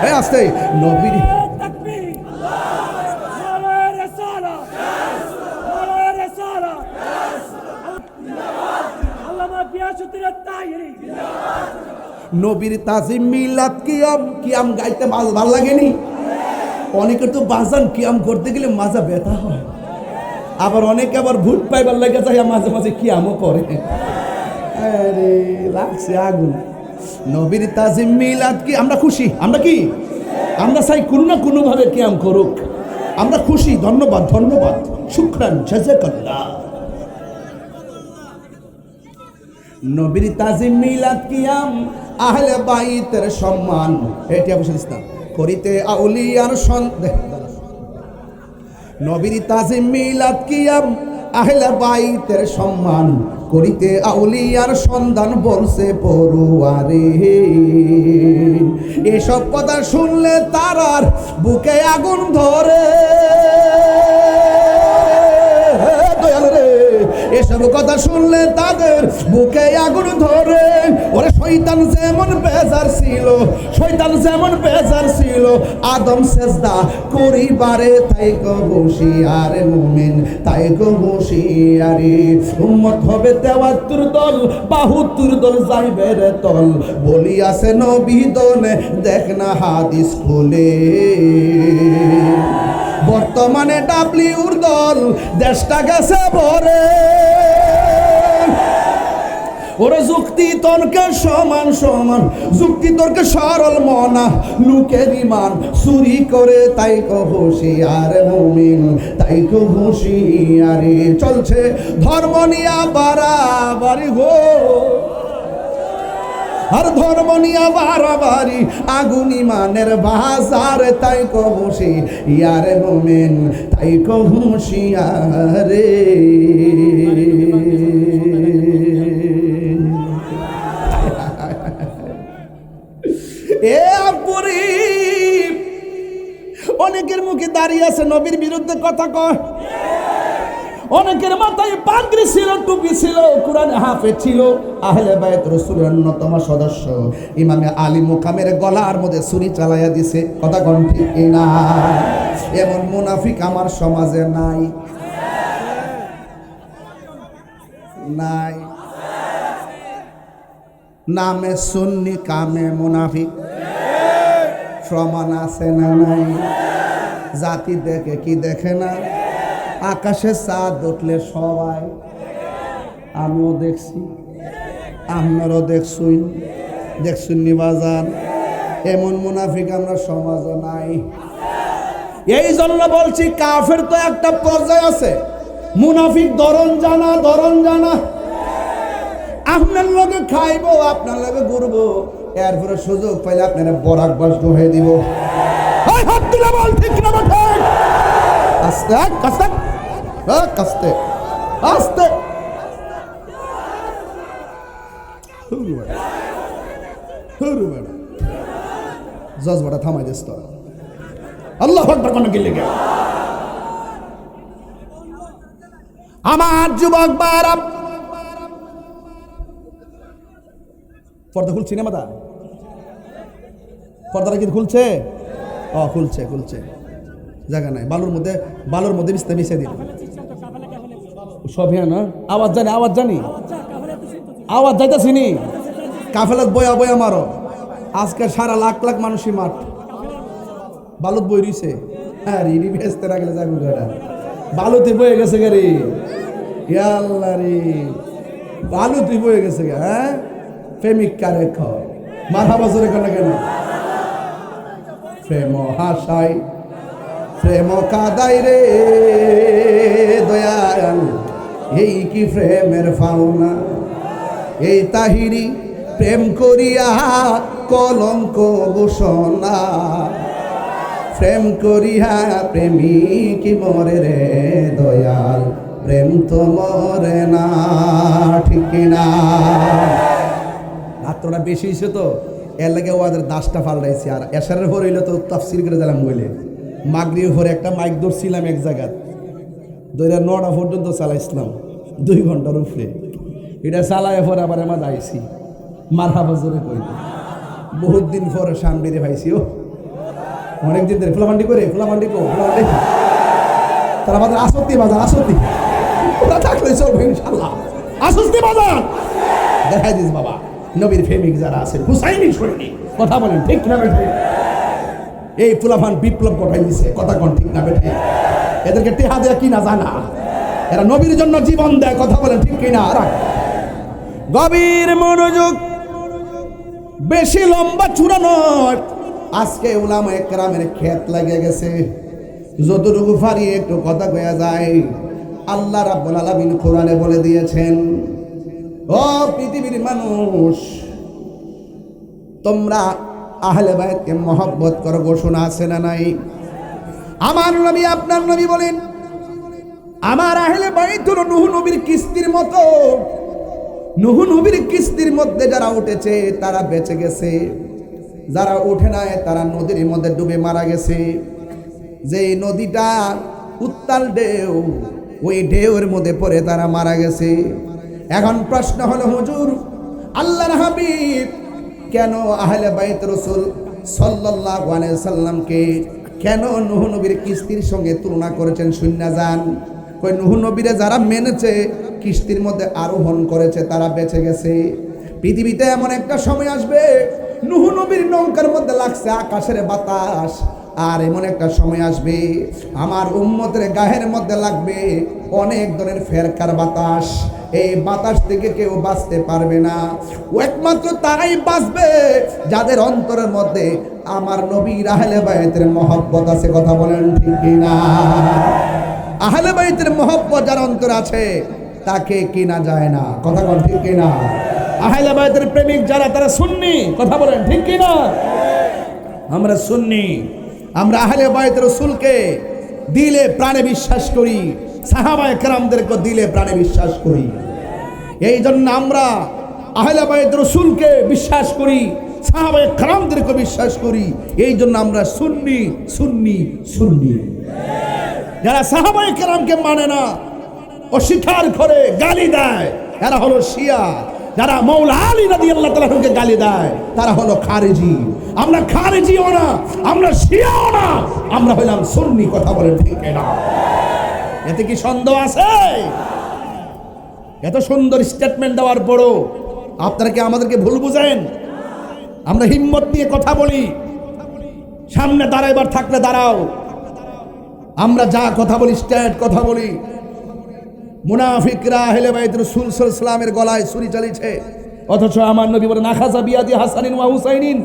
S1: এই আস্তে নবীর নবীর তাজিম মিলাদ কিয়াম গাইতে ভাল লাগেনি? অনেকে তো বাজান কিয়াম করতে গেলে মাজা ব্যথা হয়, আবার অনেকে আবার ভূত পাইবার লাগে যায় মাঝে মাঝে কিয়ামও করে। আরে লাগছে আগুন। নবীর তাজিম মিলাদ কি আমরা খুশি, আমরা কি আমরা চাই কোনো না কোনো ভাবে কিয়াম করুক, আমরা খুশি। ধন্যবাদ শুকরান জাযাকাল্লাহ। নবীর তাজিম মিলাদ কিয়াম আহলে বাইতের সম্মান, এটি আবু ইসলাম করিতে আউলিয়ার সন্দেহ নবীর তাজিম মিলাদ কিয়াম আহলে বাইতের সম্মান করিতে আউলিয়ার সন্ধান বলছে পড়ুয়ারে। এসব কথা শুনলে তারার বুকে আগুন ধরে, দয়াল রে, এসব কথা শুনলে তাদের বুকে আগুন ধরে। ওরে শয়তান যেমন বেজার ছিল, শয়তান যেমন বেজার ছিল আদম সেজদা করিবারে, তাই গো হুঁশিয়ারে মুমিন, তাই গো হুঁশিয়ারে। উম্মত হবে ৭৩ দল, ৭২ দল যাইবে রে তল, বলিয়াছে নবী দনে দেখ না হাদিস খুলে। বর্তমানে ডাব্লিউর দল দেশটা গেছে ভরে। ওরে যুক্তি তর্কে সমান সমান, যুক্তি তর্কে সরল মনা, লোকের ইমান চুরি করে, তাই কো হুঁশিয়ার মুমিন, তাই কো হুঁশিয়ারি। চলছে ধর্ম নিয়া বাড়াবাড়ি গো, আর ধর্ম নিয়া বাড়াবাড়ি, আগুন ইমানের বাজার, তাই কো হুঁশিয়ার মুমিন, তাই কো হুঁশিয়ারে। এ আপুরি অনেকের মুখে দাঁড়িয়ে আছে নবীর বিরুদ্ধে কথা কয়, অনেকের মাথায় পাগড়ি ছিল, টুপি ছিল, কোরআন হাফেজ ছিল, আহলে বাইত রাসূলের অন্যতম সদস্য ইমামে আলী মুকামের গলার মধ্যে ছুরি চালাইয়া দিছে, কথা কোন ঠিক না? এমন মুনাফিক আমার সমাজে নাই, নাই। নামে সুন্নি কামে মুনাফিক, প্রমাণ আছে না নাই? জাতি দেখে কি দেখে না? আকাশে চাঁদ উঠলে সবাই, আমিও দেখছি, আপনারও দেখছুন, দেখছুন নিবাজান। এমন মুনাফিক আমরা সমাজে নাই। এই জন্য বলছি কাফের তো একটা পর্যায়ে আছে, মুনাফিক ধরন জানা, ধরন জানা। আপনার লগে খাইবো, আপনার লগে ঘুরবো, এরপরে সুযোগ পাইলে আপনারা বরাক বাস হয়ে দিব। হাত তুলে বল ঠিক না ঠিক? আস্তে আস্তে আস্তে আস্তে, জজবাটা থামাই দিস তো। আল্লাহু আকবার কোন গিলে গে আমার যুবক বারা, পর্দা খুলছি না মাদা? পর্দাটা কি খুলছে? ও খুলছে, খুলছে, জায়গা নাই। বালুর মধ্যে বিছতে মিশে দিন সব। হ্যাঁ না, আওয়াজ জানি, আওয়াজ জানি, আওয়াজ যাইতেছি নি। কাফেলাত বয়া বয়া মারো, আজকে সারা লাখ লাখ মানুষই মাঠ বালুত বই রইছে। হ্যাঁ রিডি ভেস্তে না গেলে যাবি ঘরে, বালুতে বয়ে গেছে গাড়ি। আল্লাহ রে, বালুতে বয়ে গেছে গে। হ্যাঁ প্রেমিক কারে খাও, মারহাবা জোরে কেন কেন? প্রেম হাসাই, প্রেম কাদাই রে দয়াল, এই কি প্রেমের ফাওনা। এই তাহিরি প্রেম করিয়া কলঙ্ক ঘোষণা, প্রেম করিয়া প্রেমিক মরে রে দয়াল, প্রেম তো মরে না, ঠিক না? রাত্রটা বেশি হয়েছে তো, এর লাগে ওদের দাসটা পাল্টাইছে। আর এশারের পর হইলে তো তাফসির করে দিলাম বলে, মাগরিবের পরে একটা মাইক ধরছিলাম এক জায়গায়, 9টা পর্যন্ত চালাইছিলাম, 2 ঘন্টার উপরে। এটা চালায় পরে আবার আমার আইসি মারহাবা জোরে কইল। বহুত দিন পরে সামনে ভাইছি, ও অনেকদিন ধরে ফুলামান্ডি করে, ফুলামান্ডি তারা বাজার আসতি, বাজার আসতি, ওরা থাকলে চলবে ইনশাল্লাহ। আসস্তি বাজার দেখাই দিস বাবা, নবীর প্রেমিক যারা আছেন, হুসাইনি সৈনিক, কথা বলেন ঠিক না বেঠে? এই ফুলাফান বিপ্লব ঘটাই দিছে, কথা কোন ঠিক না বেঠে? এদেরকে টেহা দেয়া কি না জানা, এরা নবীর জন্য জীবন দেয়, কথা বলেন ঠিক কিনা? গভীর মনোযোগ, বেশি লম্বা চূড়া নয়। আজকে উলামায়ে কেরামের ক্ষেত লাগে গেছে, যতটুকু পারি একটু কথা কয়া যায়। আল্লাহ রাব্বুল আলামিন কোরআনে বলে দিয়েছেন, ও পৃথিবীর মানুষ, তোমরা আহলে বাইতকে মহব্বত করো, ঘোষণা আছে না নাই? আমার নবী আপনার নবী বলেন, আমার আহলে বাইত হলো নূহ নবীর কিস্তির মতো। নূহ নবীর কিস্তির মধ্যে যারা উঠেছে তারা বেঁচে গেছে, যারা উঠে নাই তারা নদীর মধ্যে ডুবে মারা গেছে। যে নদীটা উত্তাল ঢেউ, ওই ঢেউয়ের মধ্যে পড়ে তারা মারা গেছে। এখন প্রশ্ন হলো, হুজুর আল্লাহর হাবিব কেন আহলে বাইত রাসূল সাল্লাল্লাহু আলাইহি সাল্লামকে কেন নূহ নবীর কিস্তির সঙ্গে তুলনা করেছেন? শূন্য যান কই নূহ নবীরে যারা মেনেছে, কিস্তির মধ্যে আরোহণ করেছে, তারা বেঁচে গেছে। পৃথিবীতে এমন একটা সময় আসবে, নূহ নবীর নৌকার মধ্যে লাগছে আকাশের বাতাস, আর এমন একটা সময় আসবে আমার উম্মতের গায়ের মধ্যে লাগবে অনেক ধরনের ফেরকার বাতাস। এই বাতাস থেকে কেউ বাঁচতে পারবে না। একমাত্র তারাই বাঁচবে যাদের অন্তরের মধ্যে আমার নবীর আহলে বাইতের মহব্বত আছে। কথা বলেন ঠিক কিনা? আহলে বাইতের মহব্বত যার অন্তর আছে তাকে কিনা যায় না। কথা বলেন ঠিক কিনা? আহলে বাইতের প্রেমিক যারা, তারা সুন্নি। কথা বলেন ঠিক কিনা? আমরা সুন্নি, আমরা আহলে বাইত রাসূলকে দিলে প্রাণে বিশ্বাস করি, সাহাবায়ে কেরামদেরকে দিলে প্রাণে বিশ্বাস করি। এই জন্য আমরা আহলে বাইত রাসূলকে বিশ্বাস করি, সাহাবায়ে কেরামদেরকে বিশ্বাস করি। এই জন্য আমরা সুন্নি সুন্নি সুন্নি। যারা সাহাবায়ে কেরামকে মানে না, অস্বীকার করে, গালি দেয়, এরা হলো শিয়া। যারা মৌলা আলী রাদিয়াল্লাহু তাআলা আনহুকে গালি দেয় তারা হলো খারিজি। আমরা খারিজিও না, আমরা শিয়াও না, আমরা হইলাম সুন্নি। কথা বলেন ঠিক না? এতে কি সন্দেহ আছে? এত সুন্দর স্টেটমেন্ট দেওয়ার পরও আপনারা কি আমাদেরকে ভুল বুঝেন? আমরা হিম্মত নিয়ে কথা বলি, সামনে দাঁড়াইবার থাকলে দাঁড়াও। আমরা যা কথা বলি স্ট্রেট কথা বলি। মুনাফিকরা আহলে বাইত রাসূল সাল্লাল্লাহু আলাইহি ওয়াসাল্লামের গলায় ছুরি চালিয়েছে, অথচ আমার নবী বলেন আখাযা বিয়াদি হাসানিন ওয়া হুসাইনিন।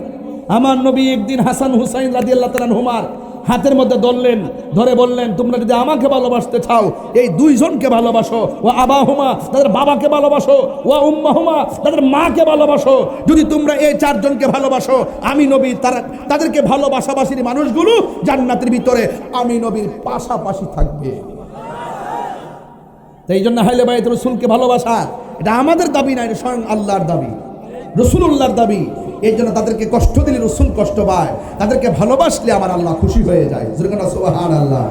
S1: আমার নবী একদিন হাসান হুসাইন রাদিয়াল্লাহু তাআলা আনহুমার হাতের মধ্যে ধরলেন, ধরে বললেন, তোমরা যদি আমাকে ভালোবাসতে চাও এই দুইজনকে ভালোবাসো। ও আবাহুমা, তাদের বাবাকে ভালোবাসো। ও উম্মাহুমা, তাদের মাকে ভালোবাসো। যদি তোমরা এই চারজনকে ভালোবাসো, আমি নবী তাদেরকে ভালোবাসাবাসীর মানুষগুলো জান্নাতের ভিতরে আমি নবীর পাশাপাশি থাকবে। এই জন্য আহলে বাইত রাসূলকে ভালোবাসা এটা আমাদের দাবি না, এটা স্বয়ং আল্লাহর দাবি, রাসূলুল্লাহর দাবি। এই জন্য তাদেরকে কষ্ট দিলে রাসূল কষ্ট পায়, তাদেরকে ভালোবাসলে আমার আল্লাহ খুশি হয়ে যায়। সুবহানাল্লাহ।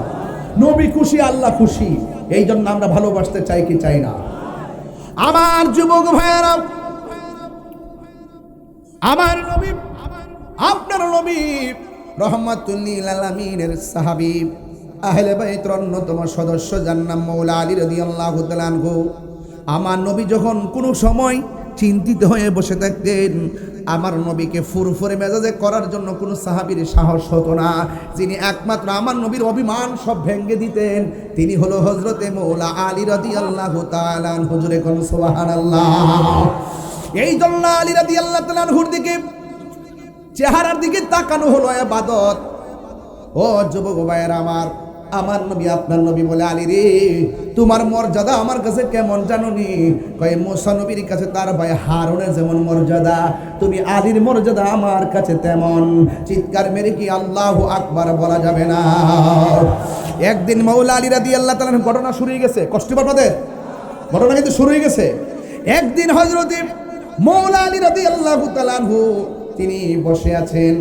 S1: নবী খুশি, আল্লাহ খুশি। এই জন্য আমরা ভালোবাসতে চাই কি চাই না? আমার যুবক ভাইয়েরা, আমার নবী, আপনার নবী রাহমাতুল লিল আলামিনের সাহাবী, আহলে বাইতের অন্যতম সদস্য, যার নাম মৌলা আলী রাদিয়াল্লাহু তাআলা আনহু। আমার নবী যখন কোনো সময় চিন্তিত হয়ে বসে থাকতেন, আমার নবীকে ফুরফুরে মেজাজে করার জন্য কোনো সাহাবীর সাহস হতো না। যিনি একমাত্র আমার নবীর অভিমান সব ভেঙে দিতেন, তিনি হলো হযরতে মৌলা আলী রাদিয়াল্লাহু তাআলা আনহু। জোরে কোন সুবহানাল্লাহ। এই জন্য আলী রাদিয়াল্লাহু তাআলা আনহুর দিকে, চেহারার দিকে তাকানো হলো ইবাদত। ও যুবক ভাইয়েরা আমার নবী আপনার নবী বলে, আলী রে, তোমার মর্যাদা আমার কাছে কেমন জানো নি? কয় মুসা নবীর কাছে তার ভাই হারুনের যেমন মর্যাদা, তুমি আলীর মর্যাদা আমার কাছে তেমন। চিৎকার মেরে কি আল্লাহু আকবার বলা যাবে না? একদিন মৌলা আলী রাদিয়াল্লাহু তাআলা ঘটনা শুরু হয়ে গেছে। কষ্ট আপনাদের, ঘটনা কিন্তু শুরু হয়ে গেছে। একদিন হযরত মৌলা আলী রাদিয়াল্লাহু তাআলা তিনি বসে আছেন,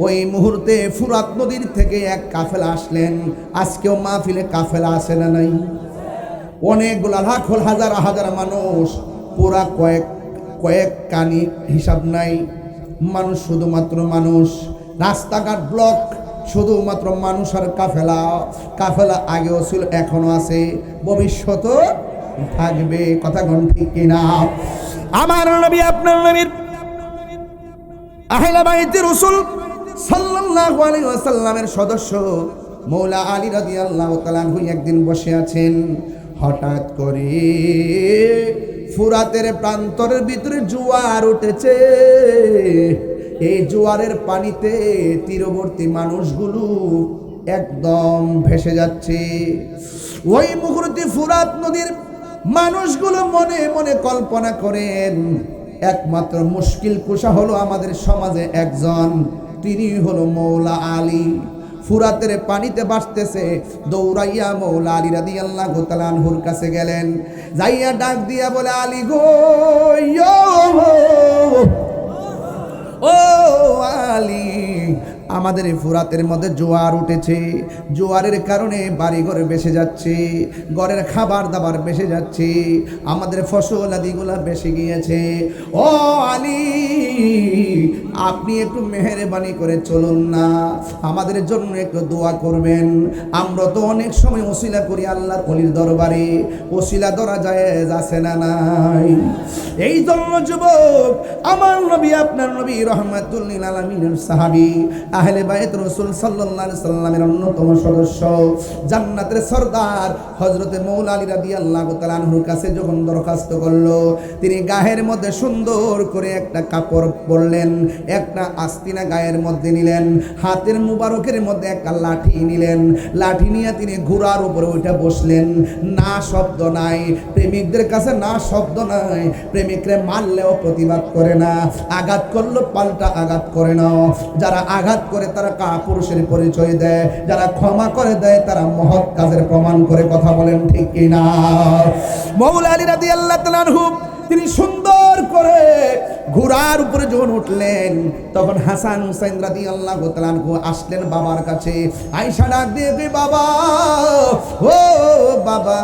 S1: ওই মুহূর্তে ফুরাত নদীর থেকে এক কাফেলা আসলেন। আজকেও মাহফিলে কাফেলা আসে না নাই? অনেকগুলা লাখ হাজার হাজার মানুষ, পুরা কয়েক কানি হিসাব নাই মানুষ, শুধুমাত্র মানুষ, রাস্তাঘাট ব্লক, শুধুমাত্র মানুষ আর কাফেলা। কাফেলা আগেও ছিল, এখনো আছে, ভবিষ্যতেও থাকবে। কথা কোন ঠিক কিনা? আমার নবী আপনার নবীর আহলে বাইতে রাসূল সাল্লাল্লাহু আলাইহি ওয়াসাল্লামের সদস্য মৌলা আলী রাদিয়াল্লাহু তাআলা আনহু একদিন বসে আছেন। হঠাৎ করে ফুরাতের প্রান্তরের ভিতরে জোয়ার উঠেছে। এই জোয়ারের পানিতে তীরবর্তী মানুষগুলো একদম ভেসে যাচ্ছে। ওই মুহূর্তে ফুরাত নদীর মানুষগুলো মনে মনে কল্পনা করেন, একমাত্র মুশকিল কুশা হলো আমাদের সমাজে একজন, তিনি হলো মৌলা আলী। ফুরাতের পানিতে ভাসতেছে, দৌড়াইয়া মৌলা আলী রাদিয়াল্লাহু তাআলা আনহুর কাছে গেলেন, যাইয়া ডাক দিয়া বলে, আলী গো, ও আলী, আমাদের এই ফুরাতের মধ্যে জোয়ার উঠেছে, জোয়ারের কারণে বাড়িঘর বেসে যাচ্ছে, ঘরের খাবার দাবার বেসে যাচ্ছে, আমাদের ফসল আদিগুলা বেসে গিয়েছে। ও আলী, আপনি একটু মেহেরবানি করে চলুন না, আমাদের জন্য একটু দোয়া করবেন। আমরা তো অনেক সময় ওসিলা করি আল্লাহর ওলির দরবারে, ওসিলা ধরা যায় আছে না নাই? এই জন্য যুবক, আমার নবী, আপনার নবী রহমাতুল লিল আলামিনের সাহাবী, আহলে বাইত রাসূল সাল্লাল্লাহু আলাইহি সাল্লামের অন্যতম সদস্য, জান্নাতের সরদার হযরতে মৌলা আলী রাদিয়াল্লাহু তাআলা আনহুর কাছে যখন দরখাস্ত করলো, তিনি গায়ের মধ্যে সুন্দর করে একটা কাপড় পরলেন, একটা আস্তিনা গায়ের মধ্যে নিলেন, হাতের মুবারকের মধ্যে একটা লাঠি নিলেন, লাঠি নিয়ে তিনি ঘোড়ার উপরে উঠে বসলেন। না শব্দ নাই, প্রেমিকদের কাছে না শব্দ নাই, প্রেমিকরে মারলেও প্রতিবাদ করে না, আঘাত করলো পাল্টা আঘাত করে না। যারা আঘাত করে তারা কাপুরুষের পরিচয় দেয়, যারা ক্ষমা করে দেয় তারা মহৎ কাজের প্রমাণ করে। কথা বলেন ঠিক কিনা? মৌলা আলী রাদিয়াল্লাহু তাআলা আনহু তিনি সুন্দর করে ঘোড়ার উপরে যখন উঠলেন, তখন হাসান হুসাইন রাদিয়াল্লাহু তাআলা আনহু আসলেন বাবার কাছে। আয়েশা ডাক দিয়ে, বাবা, ও বাবা,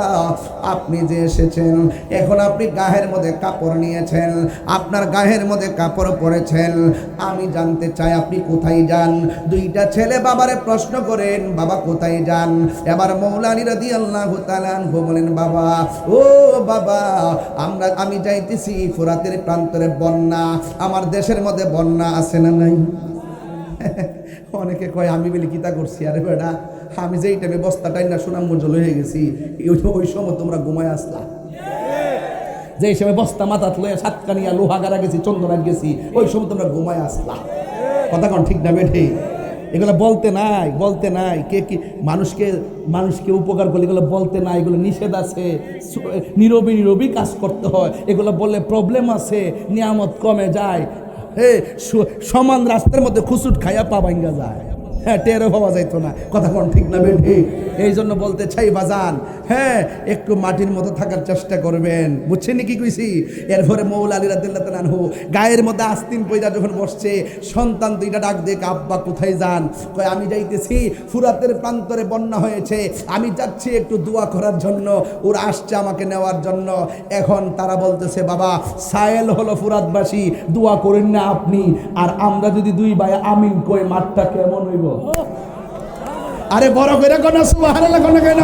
S1: আপনি যে এসেছেন, এখন আপনি গায়ের মধ্যে কাপড় নিয়েছেন, আপনার গায়ের মধ্যে কাপড় পরেছেন, আমি জানতে চাই আপনি কোথায় যান? দুইটা ছেলে বাবারে প্রশ্ন করেন, বাবা কোথায় যান? এবার মৌলা আলী রাদিয়াল্লাহু তাআলা আনহু বলেন, বাবা, ও বাবা, আমি যাইতেছি ফুরাতের প্রান্তরে। বন্যা, আমার দেশের মধ্যে বন্যা আছে না নাই? অনেকে কয় আমি বলি কিতা করছি, আরে বেটা, আমি যেই টাইমে বস্তাটাই না সুনাম মঞ্জল হয়ে গেছি, ওই সময় তোমরা ঘুমায় আসলা। যে সময় বস্তা মাথাত লয়ে সাতকানিয়া লোহাগাড়া গেছি, চন্দনার গেছি, ওই সময় তোমরা ঘুমায় আসলা। কথা কোন ঠিক না বেঠে? এগুলো বলতে নাই কে কি মানুষকে উপকার করলে এগুলো বলতে নাই, এগুলো নিষেধ আছে, নীরবী কাজ করতে হয়, এগুলো বললে প্রবলেম আছে, নিয়ামত কমে যায়, সমান রাস্তার মধ্যে খুচুট খাইয়া পা ভাঙ্গা যায়, হ্যাঁ, টেরও পাওয়া যাইতো না। কথা কোন ঠিক না বেঠি? এই জন্য বলতে চাই বাজান, হ্যাঁ, একটু মাটির মতো থাকার চেষ্টা করবেন, বুঝছেন কি কইছি? এরপরে মৌলা আলী রাদিয়াল্লাহু তাআলা আনহু গায়ের মধ্যে আস্তিন পয়দা যখন বসছে, সন্তান দুইটা ডাক দিয়ে, আব্বা কোথায় যান? কয় আমি যাইতেছি ফুরাতের প্রান্তরে বন্যা হয়েছে, আমি যাচ্ছি একটু দোয়া করার জন্য, ওরা আসছে আমাকে নেওয়ার জন্য। এখন তারা বলতেছে, বাবা, সায়েল হলো ফুরাতবাসী, দোয়া করেন না আপনি, আর আমরা যদি দুই ভাই আমিন কই, মাঠটা কেমন হইব? আরে বড় করে কোন সুবহানাল্লাহ কোন কেন?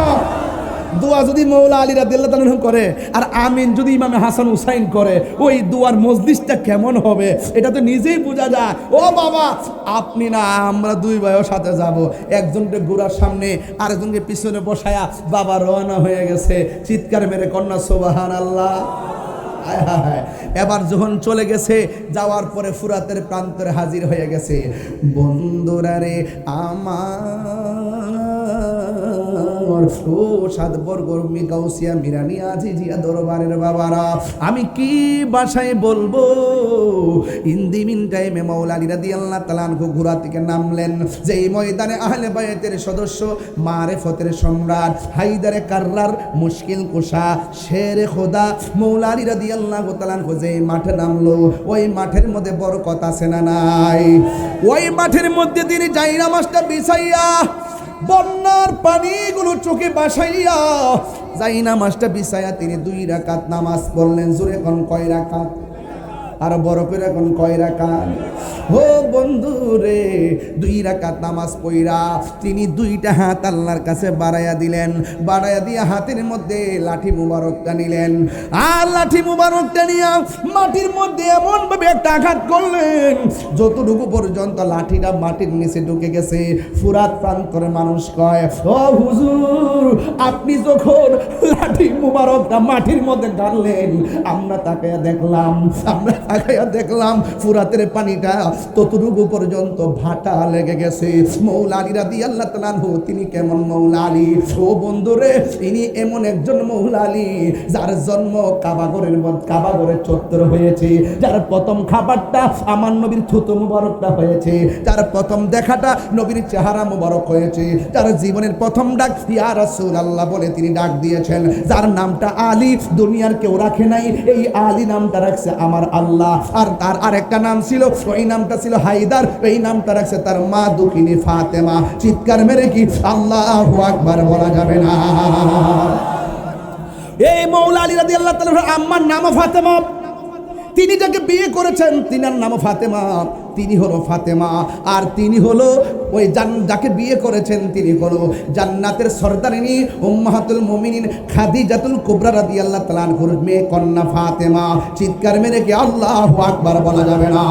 S1: দোয়া যদি মৌলা আলী রাদিয়াল্লাহু তাআলা করে আর আমিন যদি ইমামে হাসান হুসাইন করে, ওই দোয়ার মজলিসটা কেমন হবে এটা তো নিজেই বোঝা যায়। ও বাবা, আপনি না আমরা দুই ভাইও সাথে যাব, একজনকে ঘোড়ার সামনে আরেকজনকে পিছনে বসায়া বাবা রওনা হয়ে গেছে, চিৎকার মেরে কন্যা সুবহানাল্লাহ। এবার যখন চলে গেছে, যাওয়ার পরে ফুরাতের প্রান্তরে হাজির হয়ে গেছে। বন্ধুরা রে আমার, ও সাতবর্গর গাউসিয়া মিরানি আজিজিয়া দরবারের বাবারা, আমি কি ভাষায় বলবো? ইন দি মিন টাইমে মৌলা আলী রাদিয়াল্লাহু তাআলা আনহু ঘোড়া থেকে নামলেন, যেই ময়দানে আহলে বায়াতের সদস্য, মারিফতের সম্রাট, হায়দারে কাররার, মুশকিল কুশা, শেরে খোদা মৌলা আলী রাদিয়াল্লাহু তাআলা আনহু যেই মাঠে নামলো, ওই মাঠের মধ্যে বরকত আছে না নাই? ওই মাঠের মধ্যে তিনি জায়নামাজটা বিছাইয়া, বন্যার পানিগুলো চোখে বাসাইয়া, জায়নামাজটা বিছাইয়া তিনি 2 রাকাত নামাজ পড়লেন। জোরে কোন কয় রাকাত? আর বড় করে এখন কয় রাকাত? ও বন্ধু রে, 2 রাকাত নামাজ পড়া তিনি 2টা হাত আল্লাহর কাছে বাড়াইয়া দিলেন, বাড়াইয়া দিয়ে হাতের মধ্যে লাঠি মুবারকটা নিলেন, আর লাঠি মুবারকটা নিয়ে মাটির মধ্যে এমন ভাবে একটা আঘাত করলেন, যতটুকু পর্যন্ত লাঠিটা মাটির নিচে ঢুকে গেছে। ফুরাত প্রান্তরে মানুষ কয়, ও হুজুর, আপনি যখন লাঠি মুবারকটা মাটির মধ্যে গাড়লেন, আমরা তাকে দেখলাম, আমরা তাকাইয়া দেখলাম ফুরাতের পানিটা ততটুকু পর্যন্ত ভাটা লেগে গেছে। মৌলা আলী রাদিয়াল্লাহু তাআলা আনহু তিনি কেমন মৌলা আলী? ও বন্ধুরে, ইনি এমন একজন মৌলা আলী যার জন্ম কাবাগরের চত্বর হয়েছে, যার প্রথম খাবারটা আমার নবীর থুতু মুবারকটা হয়েছে, যার প্রথম দেখাটা নবীর চেহারা মুবারক হয়েছে, যার জীবনের প্রথম ডাক ইয়া রাসূলুল্লাহ বলে তিনি ডাক দিয়েছেন, যার নামটা আলী দুনিয়ার কেউ রাখে নাই, এই আলী নামটা রাখছে আমার আল্লাহ। আর তার আরেকটা নাম ছিল, ওই নামটা ছিল হায়দার, এই নামটা রাখছে তার মা দুঃখিনী ফাতেমা। চিৎকার মেরে কি আল্লাহু আকবার বলা যাবে না? এই মৌলা আলী রাদিয়াল্লাহু তাআলা আম্মার নাম ফাতেমা, তিনি যাকে বিয়ে করেছেন তিনার নাম ফাতেমা, তিনি হলো ফাতেমা। আর তিনি হলো ওই যাকে বিয়ে করেছেন তিনি হলো জান্নাতের সরদারিনী উম্মাহাতুল মুমিনিন খাদিজাতুল কুবরা রাদিয়াল্লাহু তাআলা আনহার মেয়ে কন্যা ফাতেমা। চিৎকার মেরে কি আল্লাহু আকবার বলা যাবে না?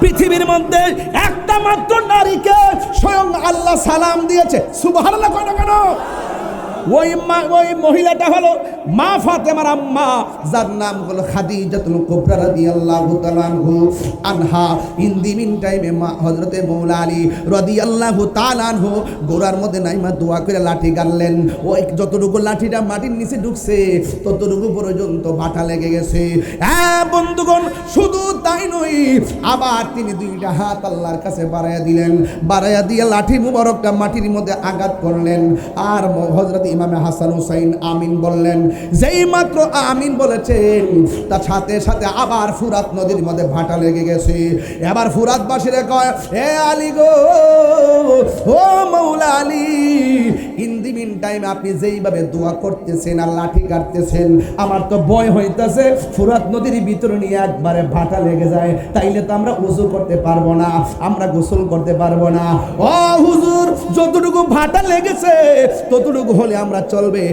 S1: পৃথিবীর মধ্যে একটা মাত্র নারীকে স্বয়ং আল্লাহ সালাম দিয়েছে, সুবহানাল্লাহ কয় না কেন? ওই মহিলাটা হলো মা ফাতেমার আম্মা, যার নাম হলো খাদিজাতুল কুবরা রাদিয়াল্লাহু তাআলা আনহা। ইন দি মিন টাইমে মা হযরতে মৌলা আলী রাদিয়াল্লাহু তাআলা আনহু গোড়ার মধ্যে নাইমা দোয়া করে লাঠি গাড়লেন। ওই যতটুকু লাঠিটা মাটির নিচে ঢুকছে ততটুকু পর্যন্ত বাটা লেগে গেছে। হ্যাঁ বন্ধুগণ, শুধু তাই নয়, আবার তিনি দুইটা হাত আল্লাহর কাছে বাড়াইয়া দিলেন, বাড়াইয়া দিয়ে লাঠি মুবারকটা মাটির মধ্যে আঘাত করলেন। আর হযরত ইমামে হাসান হুসাইন আমিন বললেন। যেই মাত্র আমিন বলেছেন তার সাথে সাথে আবার ফুরাত নদীর মধ্যে ভাটা লেগে গেছে। এবার ফুরাতবাসীরা কয়, হে আলী গো, ও মৌলা Ali, in the meantime আপনি যেইভাবে দোয়া করতেছেন আর লাঠি কাটতেছেন, আমার তো ভয় হইতেছে ফুরাত নদীর ভিতরে নিয়ে একবারে ভাটা লেগে যায়, তাইলে তো আমরা উযু করতে পারবো না, আমরা গোসল করতে পারবো না। ও হুজুর, যতটুকু ভাটা লেগেছে ততটুকু হলে আমরা চলবে,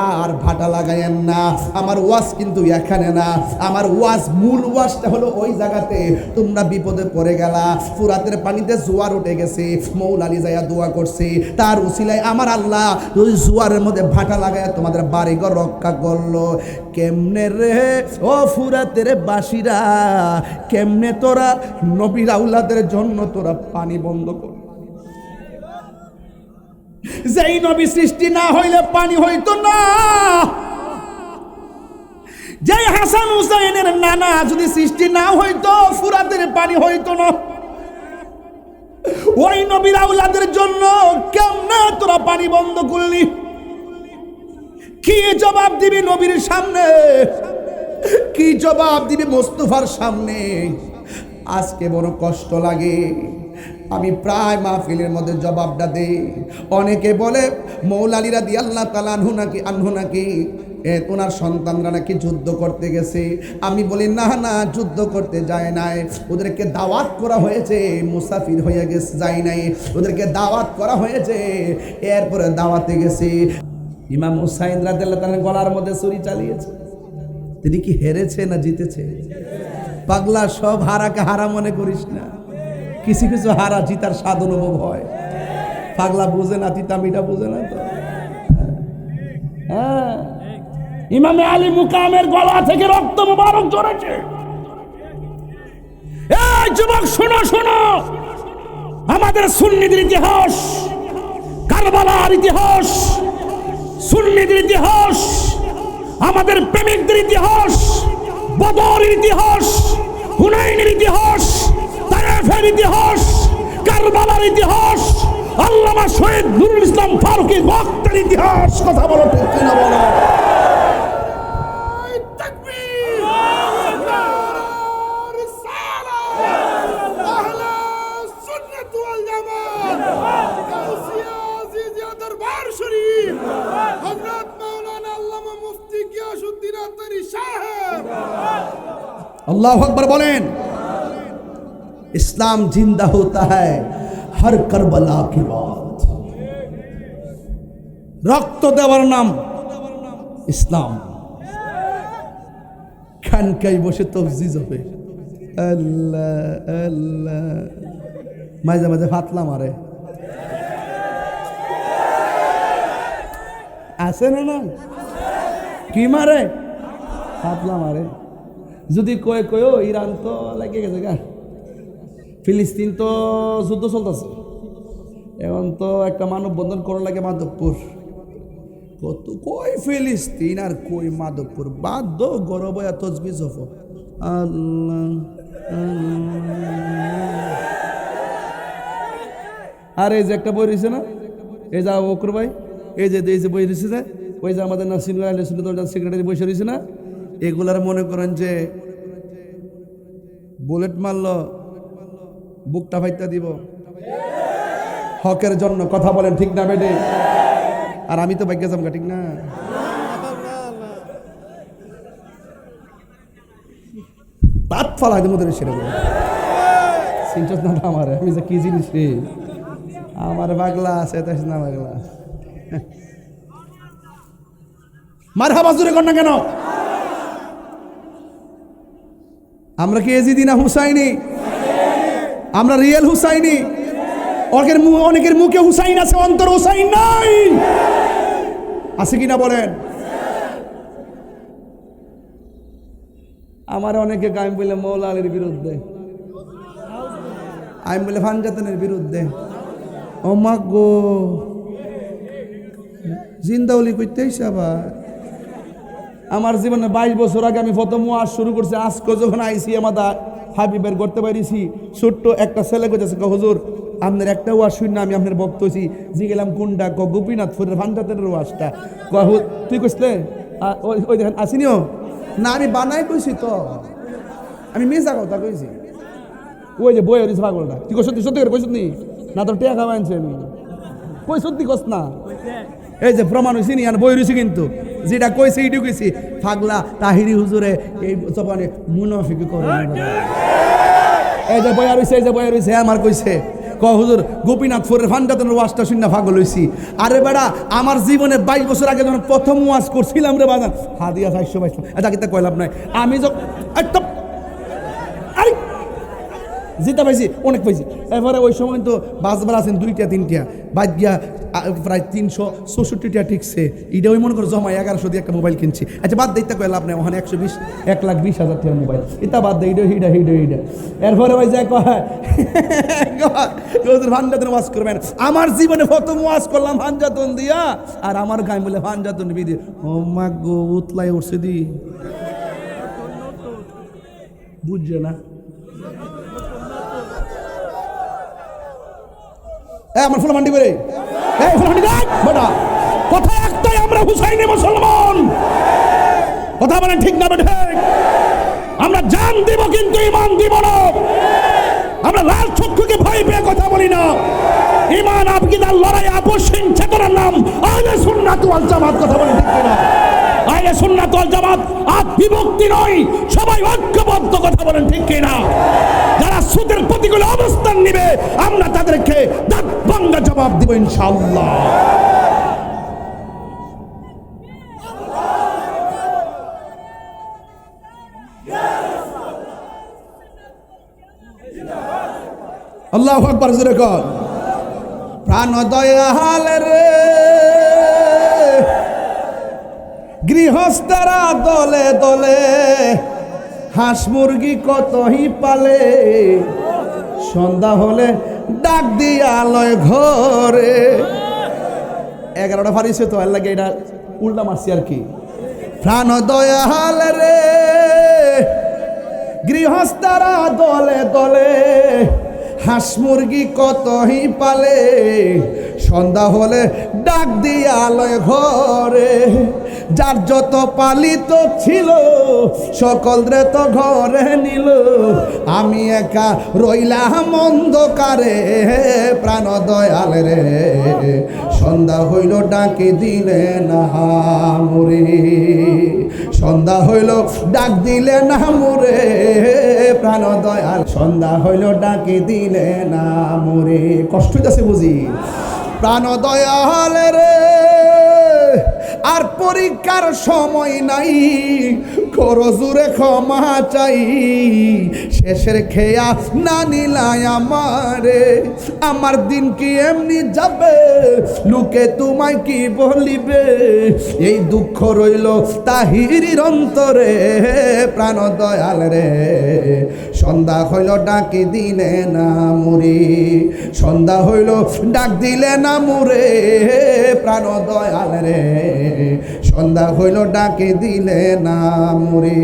S1: আর ভাটা লাগায়েন না। আমার ওয়াজ কিন্তু এখানে না, আমার ওয়াজ মূল ওয়াজটা হলো ওই জায়গাতে তোমরা বিপদে পড়ে গেলা, ফুরাতের পানিতে জোয়ার উঠে গেছে, মৌলা আলী যাইয়া দোয়া করছে, তার উসিলায় আমার আল্লাহ ওই জোয়ারের মধ্যে ভাটা লাগায় তোমাদের বাড়িঘর রক্ষা করলো। কেমনে রে ও ফুরাতের বাসীরা, কেমনে তোরা নবীর আউলাদের জন্য তোরা পানি বন্ধ কর? যেই নবী সৃষ্টি না হইলে পানি হইতো না, যেই হাসান হুসাইনের নানা যদি সৃষ্টি না হইতো ফুরাতের পানি হইতো না। ওই নবীর আউলাদের জন্য কেমনে তোরা পানি বন্ধ করলি? কি জবাব দিবি নবীর সামনে? কি জবাব দিবি মোস্তফার সামনে? আজকে বড় কষ্ট লাগে। আমি প্রায় মাহফিলের মধ্যে জবাবটা দেই। অনেকে বলে মৌলা আলী রাদিয়াল্লাহু তাআলা আনহু নাকি ওনার সন্তানরা নাকি যুদ্ধ করতে গেছে। আমি বলি না না, যুদ্ধ করতে যায় নাই, ওদেরকে দাওয়াত করা হয়েছে, মুসাফির হয়ে গেছে, যায় নাই, ওদেরকে দাওয়াত করা হয়েছে, এরপরে দাওয়াতে গেছে। ইমাম হুসাইন রাদিয়াল্লাহু তাআলা গলার মধ্যে ছুরি চালিয়েছে। তিনি কি হেরেছে না জিতেছে? পাগলা, সব হারাকে হারা মনে করিস না, কিছু কিছু হারা জিতার স্বাদ অনুভব হয়। পাগলা বুঝে না, তিতা মিঠা বুঝে না তো। হ্যাঁ, ইমামে আলী মুকামের গলা থেকে রক্ত মুবারক ঝরেছে। এই যুবক শোনো শোনো, আমাদের সুন্নিদের ইতিহাস, কারবালার ইতিহাস, সুন্নিদের ইতিহাস, আমাদের প্রেমিকদের ইতিহাস, বদরের ইতিহাস, হুনাইনের ইতিহাস, তায়েফের ইতিহাস, কারবালার ইতিহাস, আল্লামা শহীদ নুরুল ইসলাম ফারুকী ওয়াক্তের ইতিহাস। কথা বলো ঠিক কিনা বলো? अल्लाह अकबर बोलें। इस्लाम जिंदा होता है हर करबला के बाद। रक्त देवार नाम इस्लाम। खान कई बसे तफजिज হবে আল্লাহ আল্লাহ, মাঝে মাঝে ফাতলা মারে, আছে না? না কি মারে? ফাতলা মারে। যদি কয়ে কয়েও ইরান তো লাগে গেছে গা, ফিলিস্তিন তো যুদ্ধ চলতেছে, এখন তো একটা মানববন্ধন করা লাগে মাধবপুর, কত কই ফিলিস্তিন আর কই মাধবপুর, বাধ্য গরব তসবি জফ আল্লাহ আর এই যে একটা বই রয়েছে না, এই যে ওকর ভাই, এই যে বই রয়েছে যে, ওই যে আমাদের নাসিনুর আলী সেক্রেটারি বসে রয়েছে না, এগুলার মনে করেন যে বুলেট মারল বুকটা ফাইতা দিব হকের জন্য, কথা বলেন ঠিক না বেটে? আর আমি তো ভাগ্য জামগা, ঠিক না? তাত ফালাই দেবো তোর সেরকম সিনটাস না আমার, আমি যে কি জিনিস রে, আমার পাগলা আছে তাই না পাগলা। মারহাবা জোরে কর না কেন? আমরা কি এজিদি না হুসাইনি? আমরা রিয়েল হুসাইনি? অনেকের মুখে হুসাইন আছে, অন্তর হুসাইন নাই, আছে কিনা বলেন? আমার অনেকে আমি বলে মৌলা আলীর বিরুদ্ধে, আমি বলে ফানজাতনের বিরুদ্ধে। ও মা গো, জিন্দাউলি করতে আবার আমার জীবনে 22 বছর আগে আমি প্রথম ওয়াজ শুরু করছি, আজকে যখন আইসি আমাদের হাবিবের করতে পারিছি, ছোট্ট একটা ছেলে কইতেছে হুজুর আপনার একটা ওয়াজ শুন না, আমি আপনার বক্ত হয়েছি, জি গেলাম কোনটা, গোপীনাথপুরের ফানজাতনের ওয়াজটা, তুই কইসলে ওই দেখেন আসিনিও না, আমি বানাই কইছি তো, আমি মিশা কথা কইছি, ওই যে বই হয়েছে পাগলটা, তুই সত্যি সত্যি করে কইস নি না, তোর টেকা খাওয়া আনছে আমি কই, সত্যি কস না, এই যে প্রমাণ হয়েছি নি, আর বই রয়েছি কিন্তু যেটা কইছে এইটু কইছি, পাগলা তাহিরি হুজুরে এই জবানে মুনাফিকি করে, এই যে বয়া রয়েছে, এই যে বয়া রয়েছে, আমার কইছে হুজুর গোপীনাথপুরের ফানজাতনের ওয়াজটা শুনে পাগল হইছি। আরে বেড়া, আমার জীবনে 22 বছর আগে যখন প্রথম ওয়াজ করছিলাম রে বাজান, হাদিয়া 422, এটা কিন্তু কইলাম নাই আমি একদম জিতা পাইছি, অনেক পাইছি। এরপরে ওই সময় তো বাসবার আছেন 2টা 3টা, বাদ গিয়া প্রায় 364টা ঠিকছে, এটা ওই মনে করো জমা 1100 দিয়ে একটা মোবাইল কিনছি। আচ্ছা বাদ দিতে কয়ে লাভ নেই, ওখানে 1,20,000 টাকার মোবাইল, এটা বাদ দেয়, হিডা। এরপরে ওই যে ফানজাতন ওয়াজ করবেন, আমার জীবনে প্রথম ওয়াজ করলাম ফানজাতন দিয়া, আর আমার গায়ে বলে ফানজাতন বিধি, ও মা গো উতলাই উঠছে দি, বুঝছে না? আমার ফুল মান্ডি করে কথা একটাই, আমরা হুসাইনি মুসলমান, কথা বলেন ঠিক না বেঠে? আমরা জান দিব কিন্তু ইমান দিব না, আমরা লাল চক্ষুকে ভয় পেয়ে কথা বলি না, ইমান আকিদার লড়াই আপসহীন চেতনার নাম আহলে সুন্নাত ওয়াল জামাত, কথা বলেন ঠিক না? আহলে সুন্নাত ওয়াল জামাত বিভক্তি নয়, সবাই ঐক্যবদ্ধ, কথা বলেন ঠিক কিনা? যারা সুদের প্রতিকূল অবস্থান নিবে আমরা তাদেরকে দাঁত ভাঙা জবাব দিব ইনশাআল্লাহ। আল্লাহু আকবার জোরে কর। প্রাণ দয়াল রে গৃহস্থরা দলে দলে, হাঁস মুরগি কতই পালে, সন্ধ্যা হলে ডাক দিয়া লয় ঘরে। 11টা ফারিছে তো আর লাগে, এটা উল্টা মারছি আর কি। প্রাণ দয়াল রে গৃহস্থরা দলে দলে, হাঁস মুরগি কতই পালে, সন্ধ্যা হলে ডাক দিয়া লয় ঘরে। যার যত পালিত ছিল সকলরে তো ঘরে নিল, আমি একা রইলাম অন্ধকারে। প্রাণ দয়াল রে সন্ধ্যা হইল ডাকে দিলে না মোরে, সন্ধ্যা হইল ডাক দিলে না মোরে। প্রাণ দয়াল সন্ধ্যা হইল ডাকে দিলে না মোরে। কষ্ট হইতেছে বুঝি? প্রাণ দয়াল রে আর পরীক্ষার সময় নাই, করো জুরে ক্ষমা চাই। শেষের খেয়া না নিলাই আমারে, আমার দিন কি এমনি যাবে, লোকে তোমায় কি বলিবে। এই দুঃখ রইল তাহিরির অন্তরে, প্রাণ দয়াল রে। সন্ধ্যা হইল ডাকি দিলে না মুরি, সন্ধ্যা হইল ডাক দিলে না মুরে, প্রাণ দয়াল রে। সন্ধ্যা হইল ডাকে দিলে না মুরি।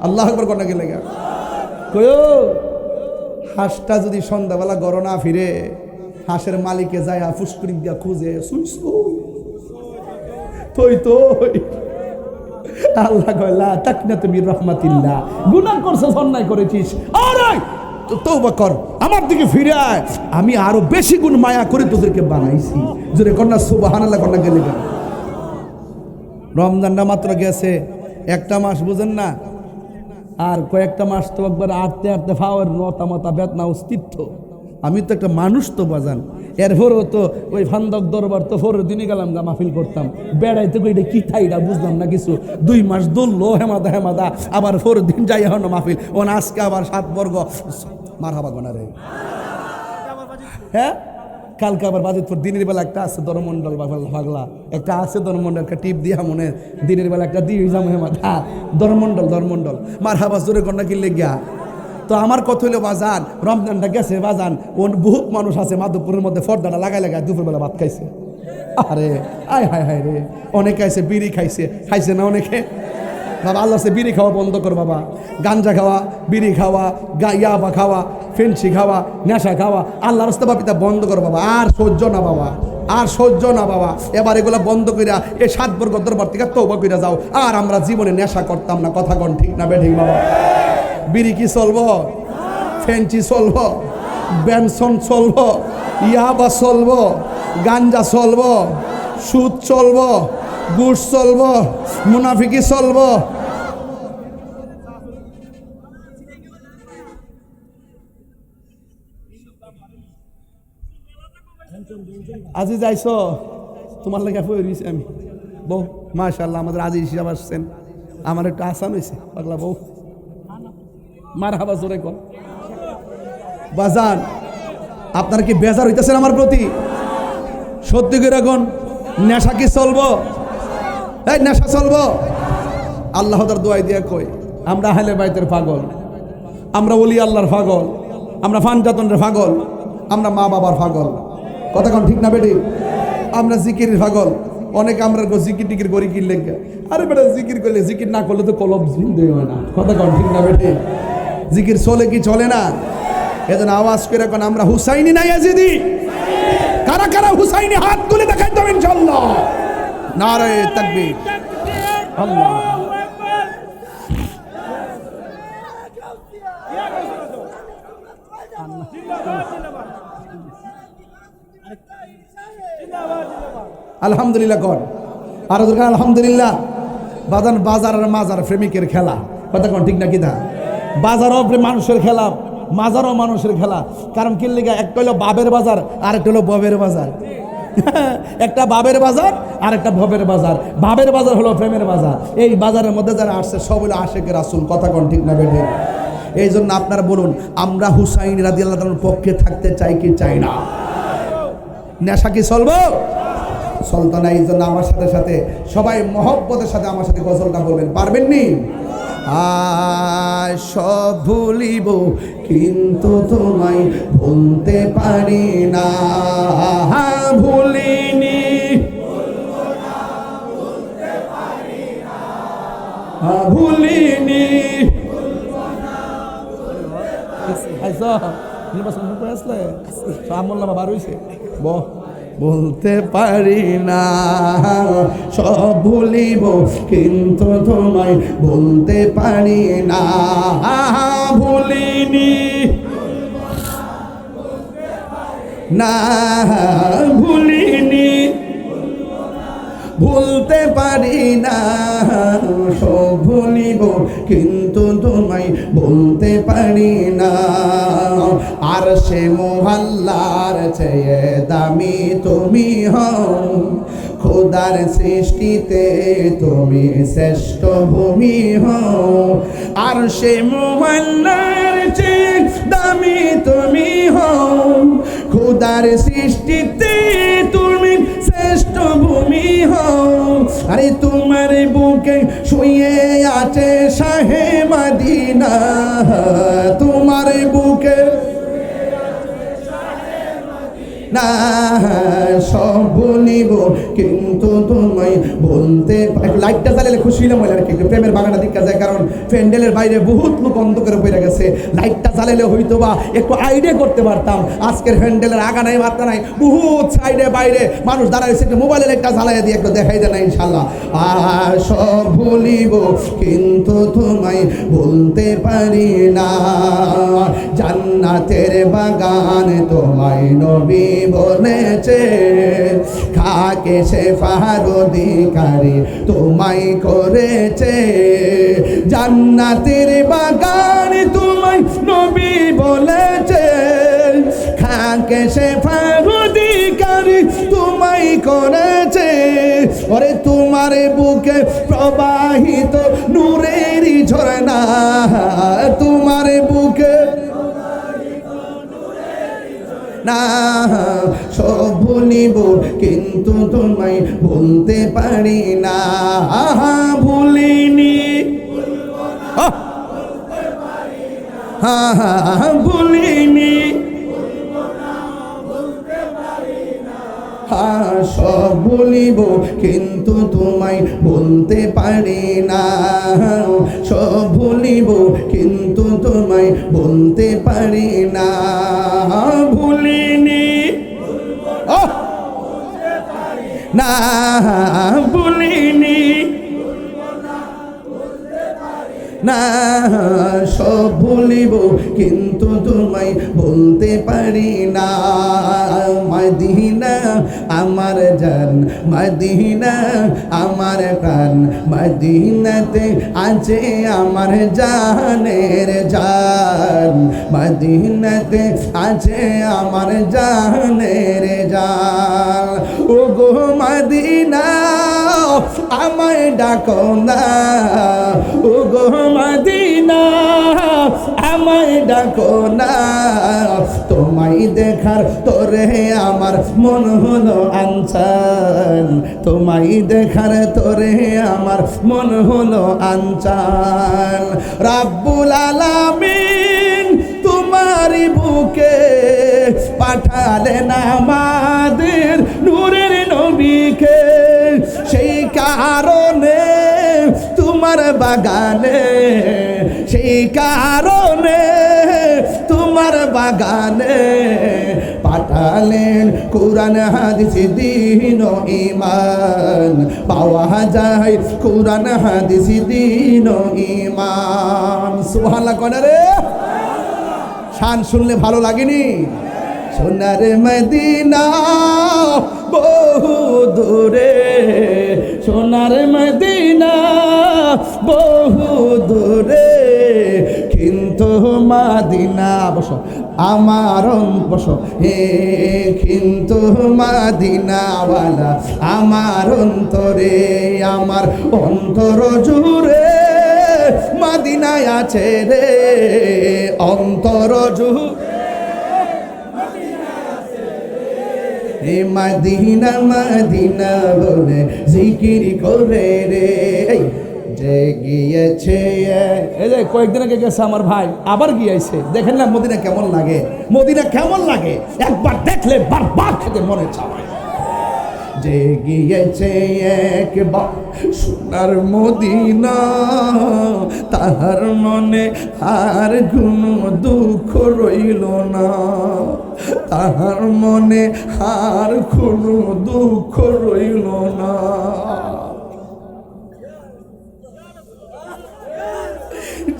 S1: আল্লাহ আকবার কোন গেলে কয়ো হাঁসটা যদি সন্ধ্যাবেলা গড় না ফিরে, হাঁসের মালিকে যায় ফুসকুড়ি দিয়া খুঁজে, তুই তো আল্লাহ কয়লা তাক না তুমি রহমাতিল্লাহ, গুনাহ করছিস, অন্যায় করেছিস, আরে তওবা কর, আমার দিকে ফিরে আয়, আমি আরো বেশি গুণ মায়া করে তোদেরকে বানাইছি। জোরে কন্যা সুবহানাল্লাহ কন্যা গেলে কেন? রমজানটা মাত্র গেছে, একটা মাস বুঝেন না, আর কয়েকটা মাস তো একবার আটতে আটতে ফাওয়ার নতা মতা বেতনা অস্তিত্ব। আমি তো একটা মানুষ তো বাজান, এরপরও তো ওই ফান্দক দরবার তো পরের দিনই গেলাম গা মাহফিল করতাম, বেড়াইতে এটা কি থাইটা বুঝলাম না কিছু। 2 মাস দৌড়লো হেমাদা হেমাদা, আবার পরের দিন যাই এখন মাহফিল, ও আজকে আবার 7 বর্গ মারহাবা গোনারে। হ্যাঁ, কালকে আবার বাজিতপুর দিনের বেলা একটা আছে দরমন্ডল পাগলা, একটা আছে দরমন্ডল, একটা টিপ দিয়া মনে দিনের বেলা একটা দিয়ে যাবো হেমাদা, দরমন্ডল দরমন্ডল মারহাবা জোরে কন্যা কিনলে গিয়া। তো আমার কথা হইলো বাজান, রমজানটা গেছে বাজান, ও বহুত মানুষ আছে মাধবপুরের মধ্যে ফর্দাটা লাগাই লাগাই দুপুরবেলা ভাত খাইছে। আরে আয় হায় হায় রে, অনেকে আছে বিড়ি খাইছে না অনেকে। বাবা আল্লাহ সে বিড়ি খাওয়া বন্ধ কর বাবা, গাঞ্জা খাওয়া, বিড়ি খাওয়া, ইয়াবা খাওয়া, ফেন্সি খাওয়া, নেশা খাওয়া, আল্লাহ রাস্তা বাপিতা বন্ধ কর বাবা। আর সহ্য না বাবা, আর সহ্য না বাবা। এবার এগুলো বন্ধ কইরা এই 7 বর্গ দরবার থেকে তওবা কইরা যাও। আর আমরা জীবনে নেশা করতাম না, কথা কোন ঠিক না বেঠিক বাবা? বিড়ি কি চলবো, ফেন্সি চলবো, বেনসন চলবো, ইয়াবা চলবো, গাঞ্জা চলবো, সুদ চলবো, ঘুষ চলবো, মুনাফিকি চলবো। আজি যাইছো, তোমার লেগে পড়িয়েছি আমি বউ। মাশাআল্লাহ, আমাদের আজি হিসাব আসছেন, আমার একটু আসান হয়েছে পাগলা বউ। মারহাবা জোরে কর বাজান। আপনারা কি বেজার হইতেছেন আমার প্রতি? সত্যি করে এখন নেশা কি চলবো? এই নেশা চলবো? আল্লাহ তার দোয়াই দিয়ে কই, আমরা আহলে বাইতের পাগল, আমরা ওলি আল্লাহর পাগল, আমরা ফানজাতনের পাগল, আমরা মা বাবার পাগল, কথা কোন ঠিক না বেটি? আমরা জিকিরের পাগল। অনেক আমরা জিকির টিকির করি কি লেগে, আরে বেটা জিকির করলে, জিকির না করলে তো কলব জিন্দে হয় না, কথা কোন ঠিক না বেটি? জিকির চলে কি চলে না? এজন্য আওয়াজ করে কোন আমরা হুসাইনি না ইয়াজিদি? কারা কারা হুসাইনি হাত তুলে দেখাইতে হবে ইনশাআল্লাহ। নারে তাকবীর, আল্লাহ। আলহামদুলিল্লাহ কর, আর আলহামদুলিল্লাহ। বাজান বাজার আর মাজার প্রেমিকের খেলা, কথা কোন ঠিক না কি? দা বাজারও মানুষের খেলা, মাজারও মানুষের খেলা। কারণ কি লেগে, একটা হলো বাবের বাজার আর একটা হলো ববের বাজার। একটা বাবের বাজার আর একটা ভবের বাজার। বাবের বাজার হলো প্রেমের বাজার। এই বাজারের মধ্যে যারা আসছে সব হলো আশেকের রাসূল, কথা কোন ঠিক না বেঠিক? এই জন্য আপনারা বলুন, আমরা হুসাইন রাদিয়াল্লাহু তাআলার পক্ষে থাকতে চাই কি চাই না? নেশা কি চলবো? চলতো না। এই জন্য আমার সাথে সাথে সবাই মহব্বতের সাথে আমার সাথে গজলটা বলবেন, পারবেন নি? সব ভুলিব কিন্তু তোমায় ভুলতে পারি না, ভুলিনি ভুলিনি। বলতে পারি না, সব ভুলিব কিন্তু তোমায় বলতে পারি না, ভুলিনি না ভুলিনি, ভুলতে পারি না, সব ভুলিব কিন্তু তোমায় তোমায় বলতে পারি না। আর সে মোহাল্লার চেয়ে দামি তুমি হও, খোদার সৃষ্টিতে তুমি শ্রেষ্ঠ ভূমি হও। আর সে মোহাল্লার চেয়ে দামি তুমি হও, খোদার সৃষ্টিতে তুমি শ্রেষ্ঠ ভূমি হও। আরে তোমার বুকে শুয়ে আছে শাহে মদিনা, তোমার বুকে না সব বলিব কিন্তু তোমায় বলতে। লাইটটা জ্বালালে খুশি হইলাম মহিলারা একটু প্রেমের বাগানে দেখা যায়, কারণ প্যান্ডেলের বাইরে বহুত লোক অন্ধকারে পড়ে গেছে। লাইটটা জ্বালালে হয়তো বা একটু আইডিয়া করতে পারতাম। আজকের প্যান্ডেলের আগা নাই মাত্রা নাই, বহুত সাইডে বাইরে মানুষ দাঁড়াইছে, একটু মোবাইলের একটা জ্বালাই দিয়ে একটু দেখাই দেয় না ইনশাল্লাহ। আর সব ভুলিব কিন্তু তোমায় বলতে পারি না। জান্নাতের বাগান তোমায় নবী বলেছে, খাকে সে ফাহার অধিকারী তোমায় করেছে। জান্নাতের বাগান তোমায় নবী বলেছে, খাকে সে ফাহার অধিকারী তোমায় করেছে। ওরে তোমার বুকে প্রবাহিত নূরের ঝরনা, তোমার বুকে না সব ভুলিব কিন্তু তোমায় বলতে পারি না। ভুলিনি ভুলিনি সব বলিব কিন্তু তোমায় বলতে পারি না। সব ভুলিব কিন্তু তোমায় বলতে পারি না। ভুলিনি না ভুলিনি না সব ভুলিব কিন্তু তোমায় বলতে পারি না। মদিনা আমার জান, মদিনা আমার প্রাণ, মদিনাতে আছে আমার জানের জান, মদিনাতে আছে আমার জানের জান। ও গো মদিনা আমায় ডাকো না, ও গো মদিনা আমায় ডাকো না। তোমায় দেখার তোরে আমার মন হলো আনচান, তোমায় দেখার তোরে আমার মন হলো আনচান। রাব্বুল আলামিন তোমারই বুকে পাঠালেন আমাদের নূরের নবীকে, সেই কারণে তোমার বাগানে, সেই কারণে তোমার বাগানে পাঠালেন কোরআন হাদিস দ্বীন ও ঈমান। পাওয়া যায় কোরআন হাদিস দ্বীন ও ঈমান। সুবহানাল্লাহ কোন রে শান শুনলে ভালো লাগেনি? সোনার মদিনা বহু দূরে, সোনার মদিনা বহু দূরে, কিন্তু মদিনা বসো আমার বসো হে, কিন্তু মদিনাওয়ালা আমার অন্তরে, আমার অন্তর জুড়ে মদিনায় আছে রে, অন্তর জুড়ে মদিনা মদিনা বলে জিকির করে রে। যে গিয়েছে এই যে কয়েকদিন আগে গেছে আমার ভাই, আবার গিয়েছে। দেখেন না মদিনা কেমন লাগে, মদিনা কেমন লাগে, একবার দেখলে বারবার খেতে মনে চায়। যে গিয়েছে একবার সোনার মদিনা, তাহার মনে আর কোনো দুঃখ রইল না, তাহার মনে আর কোনো দুঃখ রইল না।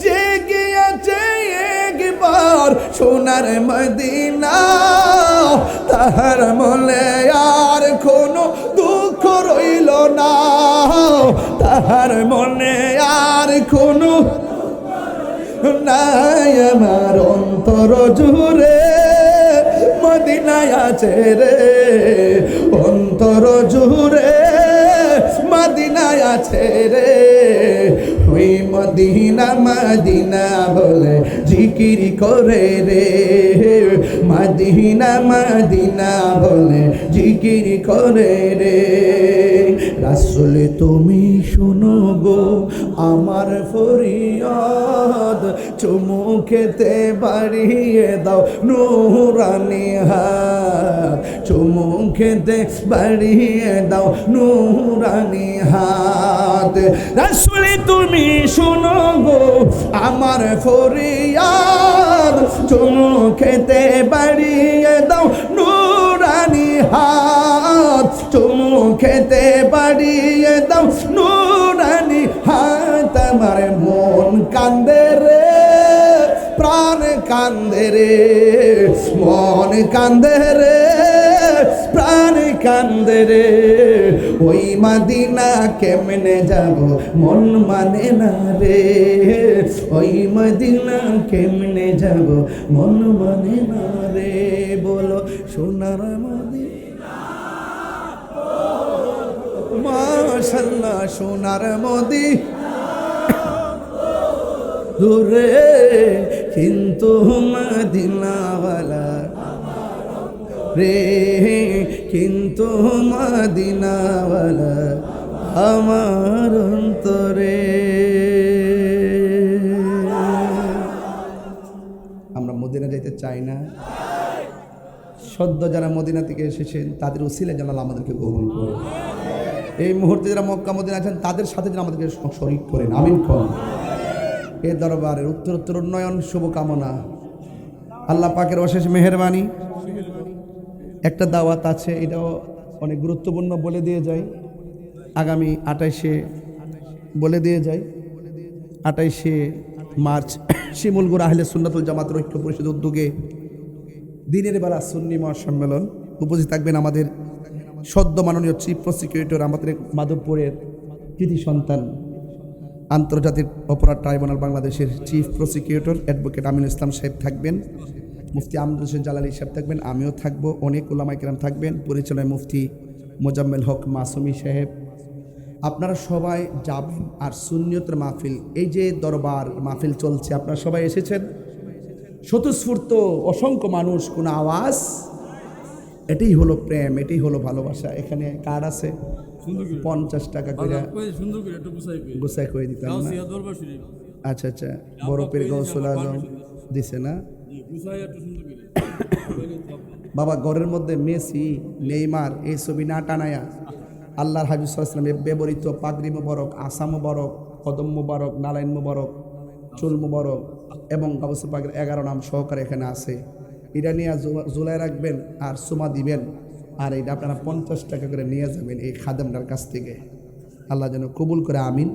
S1: যে গিয়েছে একবার সোনার মদিনা, তাহার মনে আর কোনো দুঃখ রইল না, তাহার মনে আর কোনো নাই আমার অন্তর জুড়ে মদিনায় আছে রে, অন্তর জুড়ে মদিনায় আছে রে, ওই মদিনা মদিনা বলে জিকির করে রে, মদিনা মদিনা বলে জিকির করে রে। রাসূল তুমি শোনো গো আমার ফরিয়াদ, চুমু খেতে বাড়িয়ে দাও নূরানি হাত, চুমু খেতে বাড়িয়ে দাও নূরানি হাত। রাসূল তুমি শোনো গো আমার ফরিয়াদ, চুমু খেতে বাড়িয়ে দাও নূরানি হাত, চুমু খেতে বাড়িয়ে দাও নূরানি হাত। আমার মন কান্দে রে, প্রাণ কান্দে রে, মন কান্দে রে, প্রাণ কান্দে রে, ওই মদিনা কেমনে যাব মন মানে না রে, ওই মদিনা কেমনে যাব মন মানে না রে। বলো সোনার মদিনা, মাশাআল্লাহ সোনার মদিনা দূরে কিন্তু মদিনাওয়ালা রে, কিন্তু মদিনাওয়ালা আমার অন্তরে। আমরা মদিনা যেতে চাই না? সদ্য যারা মদিনা থেকে এসেছেন তাদের উসিলায় যেন আল্লাহ আমাদেরকে কবুল করে। এই মুহূর্তে যারা মক্কা মদিনা আছেন তাদের সাথে যেন আমাদেরকে শরীক করেন, আমিন কোন। এ দরবারের উত্তরোত্তর উন্নয়ন শুভকামনা, আল্লাহ পাকের অশেষ মেহেরবানি। একটা দাওয়াত আছে, এটাও অনেক গুরুত্বপূর্ণ বলে দিয়ে যাই। আগামী 28-এ বলে দিয়ে যাই, 28শে মার্চ শিমুলগুড় আহলে সুন্নাতুল জামাতের ঐক্য পরিষদ উদ্যোগে দিনের বেলা সুন্নি মহাসম্মেলন। উপস্থিত থাকবেন আমাদের সদ্য মাননীয় চিফ প্রসিকিউটর, আমাদের মাধবপুরের কৃতি সন্তান, আন্তর্জাতিক অপরাধ ট্রাইব্যুনাল বাংলাদেশের chief prosecutor advocate Aminul Islam সাহেব থাকবেন, মুফতি আমরুল হোসেন জালালী সাহেব থাকবেন, আমিও থাকবো, অনেক উলামায়ে কেরাম থাকবেন, পরিচালনায় মুফতি মোজাম্মেল হক মাসুমি সাহেব। আপনারা সবাই যাবেন। আর সুন্নিয়তের মাহফিল, এই যে দরবার মাহফিল চলছে, আপনারা সবাই এসেছেন, স্বতঃস্ফূর্ত অসংখ্য মানুষ, কোনো আওয়াজ, এটাই হলো প্রেম, এটাই হলো ভালোবাসা। এখানে কার্ড আছে 50 টাকা করে গোসাই করে দিতাম না? আচ্ছা আচ্ছা, বরফের গৌসুল আজম দিছে না বাবা? ঘরের মধ্যে মেসি নেইমার এই ছবি না টানায়া আল্লাহর হাবিব সাল্লাল্লাহু আলাইহি ওয়াসাল্লাম ব্যবহৃত পাগড়ি মুবারক, আসা মুবারক, কদম মুবারক, নালাইন মুবারক, চুল মুবারক এবং গাউসুল পাকের 11 নাম সহকারে এখানে আছে। এটা নিয়ে জুলাই রাখবেন আর সুমা দিবেন, আর এটা আপনারা 50 টাকা করে নিয়ে যাবেন এই খাদেমটার কাছ থেকে। আল্লাহ যেন কবুল করে, আমিন।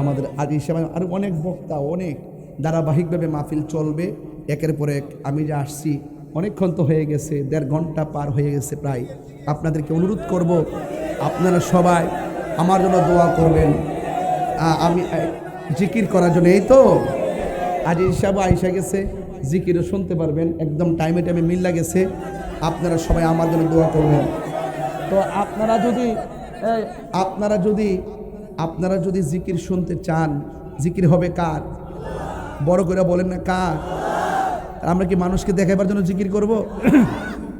S1: আমাদের আজ হিসাবে আর অনেক বক্তা, অনেক ধারাবাহিকভাবে মাহফিল চলবে একের পর এক। আমি যে আসছি অনেকক্ষণ তো হয়ে গেছে, 1.5 ঘন্টা পার হয়ে গেছে প্রায়। আপনাদেরকে অনুরোধ করব, আপনারা সবাই আমার জন্য দোয়া করবেন। আমি জিকির করার জন্য, এই তো আজ হিসাবে আইসা গেছে, জিকিরও শুনতে পারবেন, একদম টাইমে টাইমে মিল গেছে। আপনারা সবাই আমার জন্য দোয়া করবেন। তো আপনারা যদি জিকির শুনতে চান, জিকির হবে কার? বড় করে বলেন না কার? আমরা কি মানুষকে দেখাবার জন্য জিকির করব?